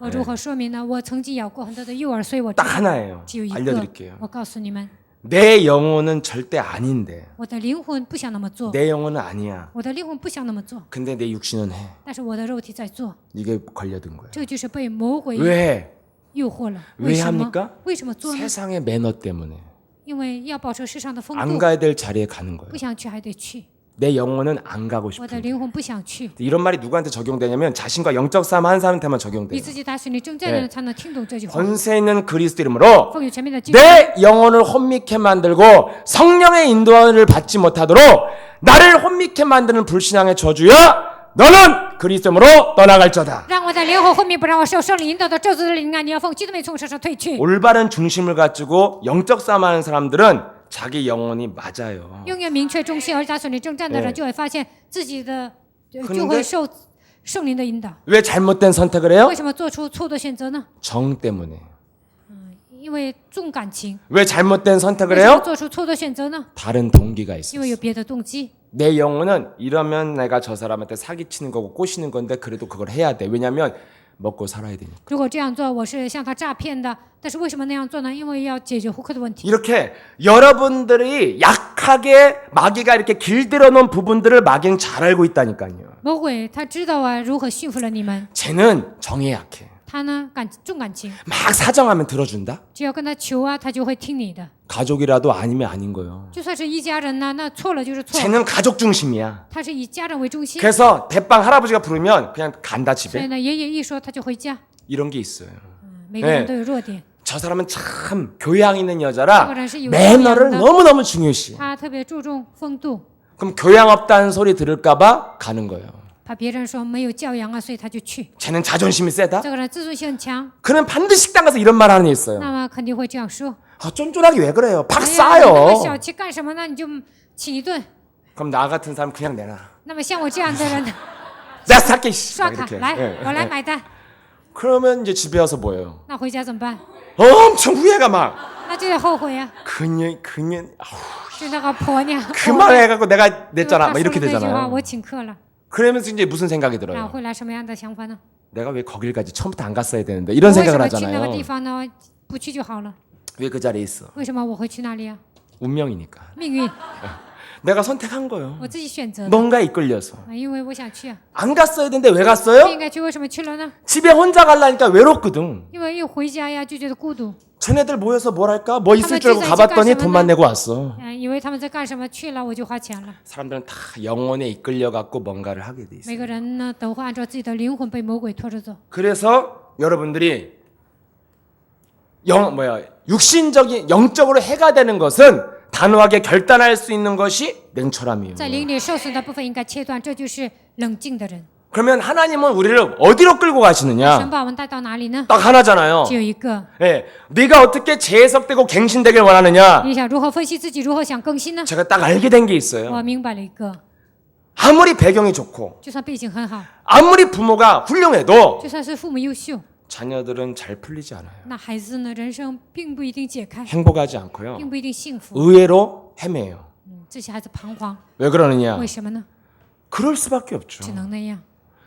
我如何说明呢？我曾经咬过很多的诱饵，所以我知 딱 道 하나예요. 只有一个。 알려드릴게요. 我告诉你们， 내 영혼은 절대 아닌데 我的灵魂不想那么做， 내 영혼은 아니야. 我的灵魂不想那么做， 근데 내 육신은 해. 但是我的肉体在做， 이게 걸려든 거예요. 这就是被魔鬼 왜? 诱惑了。 왜 为什么 합니까 ？为什么做呢？ 세상의 매너 때문에 因为要保持世上的风 안 度， 가야 될 자리에 가는 거예요. 不想去还得去， 내 영혼은 안 가고 我的 싶은데. 灵魂不想去。 이런 말이 누구한테 적용되냐면 자신과 영적 싸움 하는 사람한테만 你 적용돼요. 自己打属灵征战的人才能听懂这句话。 권세 있는 그리스도 이름으로 奉与前面的基督， 내 영혼을 혼미케 만들고 성령의 인도를 받지 못하도록 나를 혼미케 만드는 불신앙의 저주야 너는 그리스도로 떠나갈저다. 让我的灵魂昏迷，不让我受圣灵引导的咒诅的灵啊！你要奉基督名从身上退去。 올바른 중심을 가지고 영적 싸움하는 사람들은 자기 영혼이 맞아요. 永远明确中心而打属灵征战的人，就会发现自己的就会受圣灵的引导。 왜 잘못된 선택을 해요? 为什么做出错的选择呢？ 정 때문에. 因为重感情。 왜 잘못된 선택을 为什么 해요? 做出错的选择呢？ 다른 동기가 因 있어요. 为有别的动机。 내 영혼은 이러면 내가 저 사람한테 사기치는 거고 꼬시는 건데 그래도 그걸 해야 돼. 왜냐하면 먹고 살아야 되니까. 如果这样做，我是向他诈骗的。但是为什么那样做呢？因为要解决户口的问题。 이렇게 여러분들이 약하게 마귀가 이렇게 길들여 놓은 부분들을 마귀는 잘 알고 있다니까요. 魔鬼他知道啊，如何驯服了你们。 쟤는 정에 약해. 他呢重感情， 막 사정하면 들어준다? 只要跟他求啊，他就会听你的。 가족이라도 아니면 아닌 거예요. 就算是一家人呢，那错了就是错了。 쟤는 가족 중심이야. 他是以家人为中心， 그래서 대빵 할아버지가 부르면 그냥 간다 所以 집에. 呢，爷爷一说他就回家。 이런 게 있어요. 每个人都有弱点， 저 사람은 참 교양 있는 여자라 그거는 시- 매너를 요양이었나? 너무너무 중요시해. 他特别注重风度， 그럼 교양 없다는 소리 들을까봐 가는 거예요. 怕别人说没有教养啊，所以他就去。 쟤는 자존심이 세다. 这个人自尊心很强， 그는 반드시 식당 가서 이런 말 하는 애 있어요. 那么肯定会这样说。 아, 쫀쫀하게 왜 그래요? 박 哎呀，你那么 싸요. 小气干什么呢？你就请一顿。 그럼 나 같은 사람 그냥 내놔. 那么像我这样的人， 내가 살게. 씨. 刷 막 卡 이렇게. 来， 예, 我来 예. 买单。 그러면 이제 집에 와서 뭐예요? 那回家怎么办？ 엄청 후회가 막. 那就得后悔呀、 그년 아우, 就那个婆娘。 그 말을 해갖고 내가 就 냈잖아. 他 막 说 이렇게 了那句话， 되잖아요. 我请客了， 그러면서 이제 무슨 생각이 那 들어요? 会来什么样的想法呢？ 내가 왜 거길 가지? 처음부터 안 갔어야 되는데 이런 我为什 생각을 么去那个地 하잖아요. 方呢？不去就好了。 왜 그 자리에 있어? 为什么我会去那里啊？ 운명이니까. 命运， 내가 선택한 거예요. 我自己选择的。 뭔가에 이끌려서. 因为我想去啊， 안 갔어야 되는데 왜 不 갔어요? 应该去，为什么去了呢？ 집에 혼자 가려니까 외롭거든. 因为一回家呀就觉得孤独， 쟤네들 모여서 뭘 할까? 뭐 있을 줄 알고 한번 가봤더니 찢어지지 돈만 내고 왔어. 以为他们在干什么，去了我就花钱了。 사람들은 다 영혼에 이끌려갖고 뭔가를 하게 돼 있어. 每个人呢都会按照自己的灵魂被魔鬼拖着走。 그래서 여러분들이 육신적인 영적으로 해가 되는 것은 단호하게 결단할 수 있는 것이 냉철함이에요. 在灵里受损的部分应该切断，这就是冷静的人。 그러면 하나님은 우리를 어디로 끌고 神 가시느냐? 把我们带到哪里呢？ 딱 하나잖아요. 只有一个。 예, 네가 어떻게 재해석되고 갱신되길 원하느냐? 你想如何分析自己，如何想更新呢？ 제가 딱 알게 된 게 있어요. 我明白了一个， 아무리 배경이 좋고 就算背景很好， 아무리 부모가 훌륭해도 就算是父母优秀， 자녀들은 잘 풀리지 않아요. 那孩子呢，人生并不一定解开， 행복하지 않고요. 并不一定幸福。 의외로 헤매요. 这些孩子彷徨， 왜 그러느냐? 为什么呢？ 그럴 수밖에 없죠. 只能那样。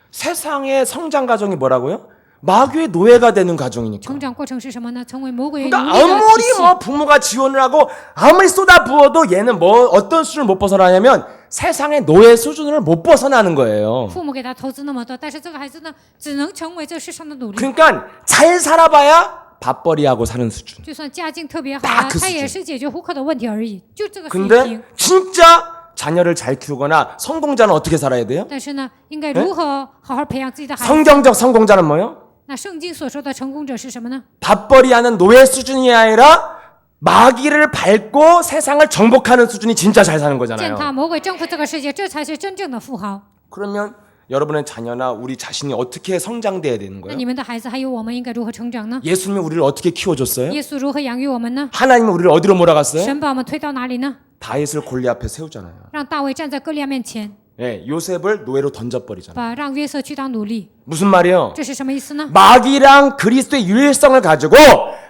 세상의 성장 과정이 뭐라고요? 마귀의 노예가 되는 과정이니까. 成长过程是什么呢？成为魔鬼奴 그러니까 隶的体 아무리 系。 뭐 부모가 지원을 하고 아무리 쏟아 부어도 얘는 뭐 어떤 수준을 못 벗어나냐면 세상의 노예 수준을 못 벗어나는 거예요. 父母给他投资那么多，但是这个孩子呢，只能成为这世上的奴隶。 그러니까 잘 살아봐야 밥벌이하고 사는 수준. 就算家境特别好啊，大可他也 수준 是解决糊口的问题而已，就这个水 근데 平。 진짜 자녀를 잘 키우거나 성공자는 어떻게 살아야 돼요? 但是呢，应该如何好好培养自己的孩子？ 성경적 성공자는 뭐요? 那圣经所说的成功者是什么呢？ 밥벌이하는 노예 수준이 아니라 마귀를 밟고 세상을 정복하는 수준이 진짜 잘 사는 践 거잖아요. 踏魔鬼征服这个世界，这才是真正的富豪。 그러면 여러분의 자녀나 우리 자신이 어떻게 성장돼야 되는 那 거예요? 你们的孩子还有我们应该如何成长呢？ 예수님이 우리를 어떻게 키워줬어요? 耶稣如何养育我们呢？ 하나님은 우리를 어디로 몰아갔어요? 神把我们推到哪里呢？ 다윗을 골리 앞에 세우잖아요. 让大卫站在歌利亚面前， 예, 요셉을 노예로 던져버리잖아요. 让约瑟去当奴隶， 무슨 말이요? 这是什么意思呢？ 마귀랑 그리스도의 유일성을 가지고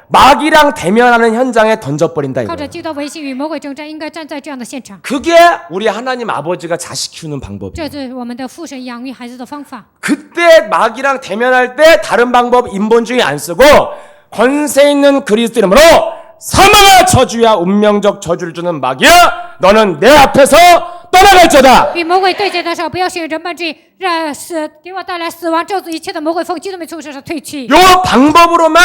마귀랑 대면하는 현장에 던져버린다 靠着 이거예요. 基督的维信与魔鬼征战，应该站在这样的现场。 그게 우리 하나님 아버지가 자식 키우는 방법이에요. 这是我们的父神养育孩子的方法。 그때 마귀랑 대면할 때 다른 방법 인본주의 안 쓰고 권세 있는 그리스도 이름으로 사망아 저주야 운명적 저주를 주는 마귀야 너는 내 앞에서 떠나갈지어다. 与魔鬼对决的时候，不要使用人本主义，让死给我带来死亡咒诅一切的魔鬼风，基督没从身上退去。 요 방법으로만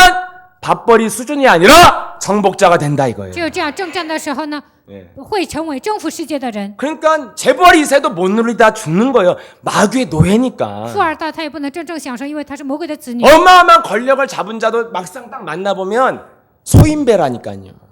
밥벌이 수준이 아니라 정복자가 된다 이거예요. 只有这样征战的时候呢， 예. 会成为征服世界的人。 그러니까 재벌 2세도 못 누리다 죽는 거예요. 마귀의 노예니까. 富二代他也不能真正享受，因为他是魔鬼的子女。 어마어마한 권력을 잡은 자도 막상 딱 만나보면 소인배라니까요.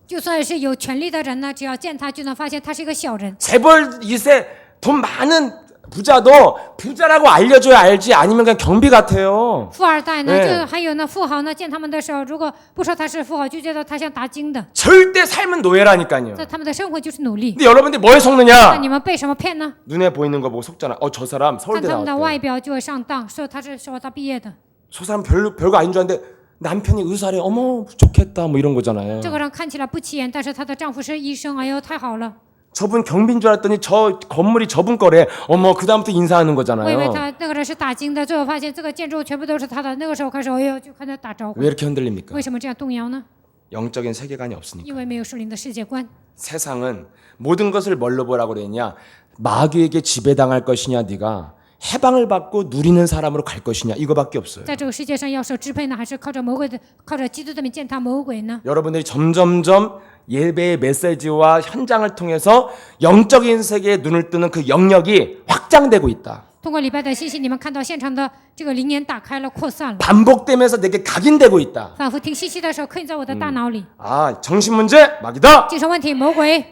就算是有权力的人呢，只要见他，就能发现他是一个小人。 재벌 2세 돈 많은 부자도 부자라고 알려줘야 알지 아니면 그냥 경비 같아요. 富二代呢， 네 就还有呢，富豪呢，见他们的时候，如果不说他是富豪，就觉得他像打金的， 절대 삶은 노예라니까요. 在他们的生活就是奴隶。 근데 여러분들이 뭐에 那 속느냐? 你们被什么骗呢？ 눈에 보이는 거 보고 속잖아. 저 사람 看 서울대 他们的外 나왔대. 表就会上当，说他是说他毕业的。 저 사람 별거 아닌 줄 알았는데 남편이 의사래. 어머 좋겠다 뭐 이런 거잖아요. 这个人看起来不起眼，但是她的丈夫是医生，哎呦，太好了！ 저분 경비인 줄 알았더니 저 건물이 저분 거래. 어머 그다음부터 인사하는 我以为 거잖아요. 他那个人是打金的，最后发现这个建筑全部都是他的。那个时候开始，哎呦，就开始打招呼。 왜 이렇게 흔들립니까? 为什么这样动摇呢？ 영적인 세계관이 없으니까. 因为没有属灵的世界观。 세상은 모든 것을 뭘로 보라고 그랬냐? 마귀에게 지배당할 것이냐 네가 해방을 받고 누리는 사람으로 갈 것이냐 이거밖에 없어요. 在这个世界上要受支配呢，还是靠着魔鬼的，靠着基督的名践踏魔鬼呢？ 여러분들이 점점점 예배의 메시지와 현장을 통해서 영적인 세계에 눈을 뜨는 그 영역이 확장되고 있다. 通过礼拜的信息，你们看到现场的这个灵眼打开了，扩散了。 반복되면서 내게 각인되고 있다. 反复听信息的时候，刻印在我的大脑里。 아, 정신 문제 막이다. 精神问题，魔鬼；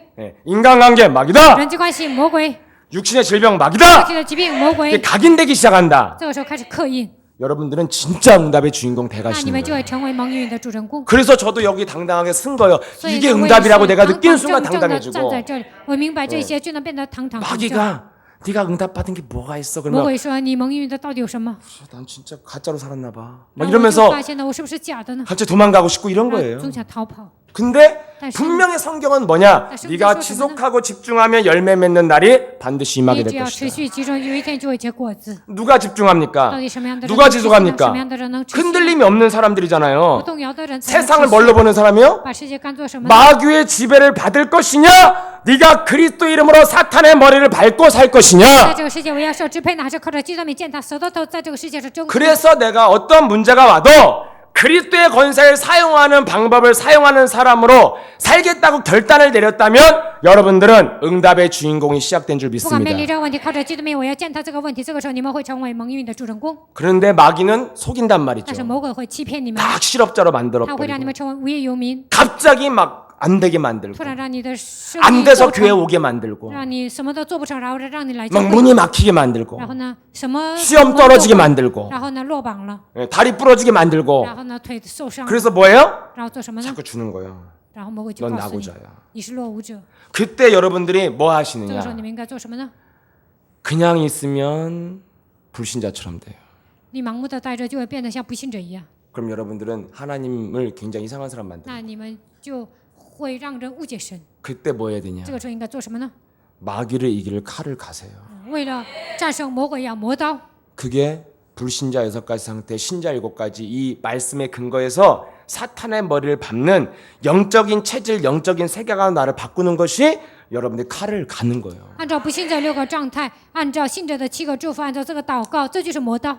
인간관계 막이다. 人际关系，魔鬼； 육신의 질병 身 마귀다. 体的疾病魔 이게 鬼， 각인되기 시작한다. 这个时候开始刻印， 여러분들은 진짜 응답의 주인공 那你 돼가시는 们就 거예요. 会成为蒙应允的主人公。 그래서 저도 여기 당당하게 쓴 거예요. 所以 이게 呢，我也 응답이라고 是 내가 堂 느낀 堂 순간 正正的站 당당해지고 在这里，我明白这些就能变得堂堂正正。 마귀가 네가 응답 받은 게 뭐가 있어? 魔 그러면 鬼说你蒙应允的到底有什么？ 난 진짜 가짜로 살았나 봐. 然 막 后我就 이러면서 发现呢，我是不是假的呢？ 갑자기 도망가고 싶고 이런 然后 거예요. 总想逃跑。 근데 다시. 분명히 성경은 뭐냐? 다시 네가 성경은 지속하고 집중하면 열매 맺는 날이 반드시 임하게 你 될 只要持 것이다. 续集中，有一天就会结果子。 누가 집중합니까? 到底什么样的人 누가 能持续呢？什 지속합니까? 么样的人能持续呢？ 흔들림이 없는 不 사람들이잖아요. 动摇的人才能 세상을 持续 뭘로 보는 사람이요? 把世界看作什么呢？ 마귀의 지배를 받을 것이냐? 네가 그리스도 이름으로 사탄의 머리를 밟고 살 在 것이냐? 这个世界我要受支配呢，还是靠着基督名践踏舌头，在这个世界是中。 그래서 내가 어떤 문제가 와도 그리스도의 권세를 사용하는 방법을 사용하는 사람으로 살겠다고 결단을 내렸다면 여러분들은 응답의 주인공이 시작된 줄 不管面临 믿습니다. 这个问题，靠着基督名，我要践踏这个问题，这个时候你们会成为蒙应允的主人公。 그런데 마귀는 속인단 但是 말이죠. 魔鬼会欺骗你们， 다 실업자로 他会让 만들어버리고 你们成为无业游民， 갑자기 막 안 되게 만들고 突然让你的生 안 意 돼서 做不 교회 成， 오게 만들고 让你什么都做不成，然后让你来教 막 会， 문이 막히게 만들고 然后呢，什么 시험 都 떨어지게 不会 만들고 然后呢落榜了， 예, 다리 부러지게 만들고 然后呢腿受伤， 그래서 뭐예요? 然后做什么呢？ 자꾸 주는 거예요. 然后魔鬼就 넌 告诉你， 낙오자야. 你是落伍者。 그때 여러분들이 뭐 这个时候 하시느냐? 你们应该做什么呢？ 그냥 있으면 불신자처럼 돼요. 你盲目的待着，就会变得像不信者一样， 그럼 여러분들은 하나님을 굉장히 이상한 사람 만들어요. 那你们就会让人误解神。 그때 뭐 해야 되냐? 这个时候应该做什么呢？ 마귀를 이길 칼을 가세요. 为了战胜魔鬼，要磨刀。 그게 불신자 6가지 상태, 신자 7가지 이 말씀의 근거에서 사탄의 머리를 밟는 영적인 체질, 영적인 세계관으로 나를 바꾸는 것이 여러분들이 칼을 가는 거예요. 按照不信者6个状态，按照信者的7个祝福，按照这个祷告，这就是磨刀。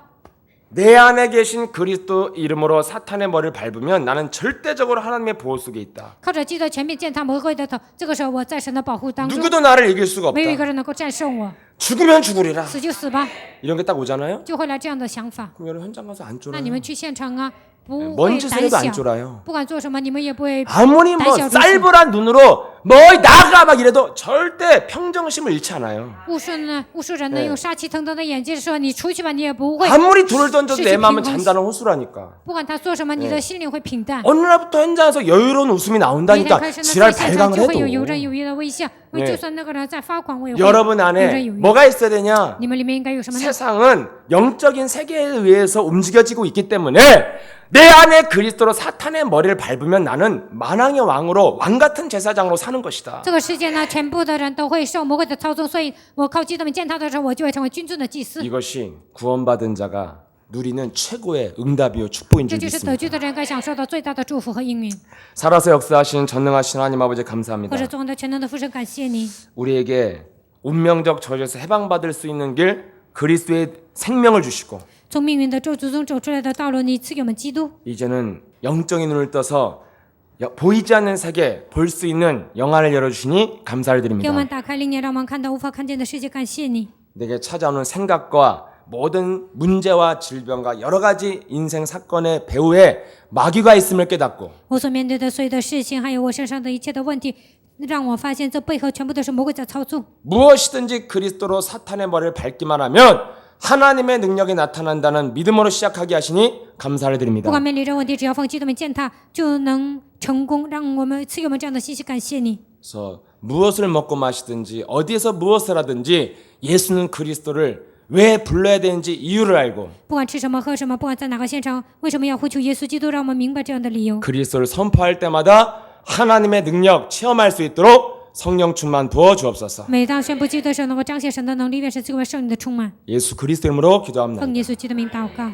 내 안에 계신 그리스도 이름으로 사탄의 머리를 밟으면 나는 절대적으로 하나님의 보호 속에 있다. 靠着基督全面践踏魔鬼的头，这个时候我在神的保护当中， 누구도 나를 이길 수가 没有一 없다. 个人能够战胜我， 죽으면 죽으리라. 死就死吧， 이런 게 딱 오잖아요. 就会来这样的想法。 그럼 여러분 현장 가서 안 那 쫄아요. 你们去现场啊，不 뭔 会 짓을 胆 해도 안 小， 쫄아요. 不管做什么，你们也不会 아무리 뭐 날씨 쌀벌한 눈으로 뭐 나가 막 이래도 절대 평정심을 잃지 않아요. 无数人呢用杀气腾腾的眼睛说你出去吧，你也不会。 아무리 돌을 던져도 내 실제 마음은 빈곤- 잔잔한 호수라니까. 不管他做什么，你的心灵会平淡。 어느 날부터 현장에서 여유로운 웃음이 一天 나온다니까 开始呢， 지랄 在现场 발광을 就会有游刃 해도 有余的微笑。因为就算那个人在发狂，我也会 여러분 游刃 안에 有余。 뭐가 있어야 되냐? 你们里面应该有什么呢？ 세상은 영적인 세계에 의해서 움직여지고 있기 때문에 내 안에 그리스도로 사탄의 머리를 밟으면 나는 만왕의 왕으로 왕 같은 제사장으로 사는 것이다. 这个世界呢，全部的人都会受魔鬼的操纵，所以我靠基督名践踏的时候，我就会成为君尊的祭司。 이것이 구원받은 자가 누리는 최고의 응답이요 축복인 这 줄 就是得 믿습니다. 救的人该享受到最大的祝福和应允。 살아서 역사하신 전능하신 하나님 아버지 或 감사합니다. 者纵的全能的父神，感谢你， 우리에게 운명적 저주에서 해방받을 수 있는 길 그리스도의 생명을 주시고 从命运的咒诅中走出来的道路，你赐给我们基督。 이제는 영적인 눈을 떠서 보이지 않는 세계 볼 수 있는 영안을 열어주시니 감사를 给我 드립니다. 们打开灵眼，让我们看到无法看见的世界。感谢你， 내게 찾아오는 생각과 모든 문제와 질병과 여러 가지 인생 사건의 배후에 마귀가 있음을 깨닫고 我所面对的所有的事情，还有我身上的一切的问题，让我发现这背后全部都是魔鬼在操纵。 무엇이든지 그리스도로 사탄의 머리를 밟기만 하면 하나님의 능력이 나타난다는 믿음으로 시작하게 하시니 감사를 不 드립니다. 管面临任何问题，只要奉基督名践踏，就能成功。让我们赐给我们这样的信息，感谢你。 그래서 무엇을 먹고 마시든지 어디에서 무엇을 하든지 예수는 그리스도를 왜 불러야 되는지 이유를 알고 不管吃什么喝什么，不管在哪个现场，为什么要呼求耶稣基督，让我们明白这样的理由。 그리스도를 선포할 때마다 하나님의 능력 체험할 수 있도록 성령 충만 부어 주옵소서. 每当宣布基督的时候，能够彰显神的能力，愿神赐给我们圣灵的充满。 예수 그리스도 이름으로 기도합니다. 奉耶稣基督的名祷告。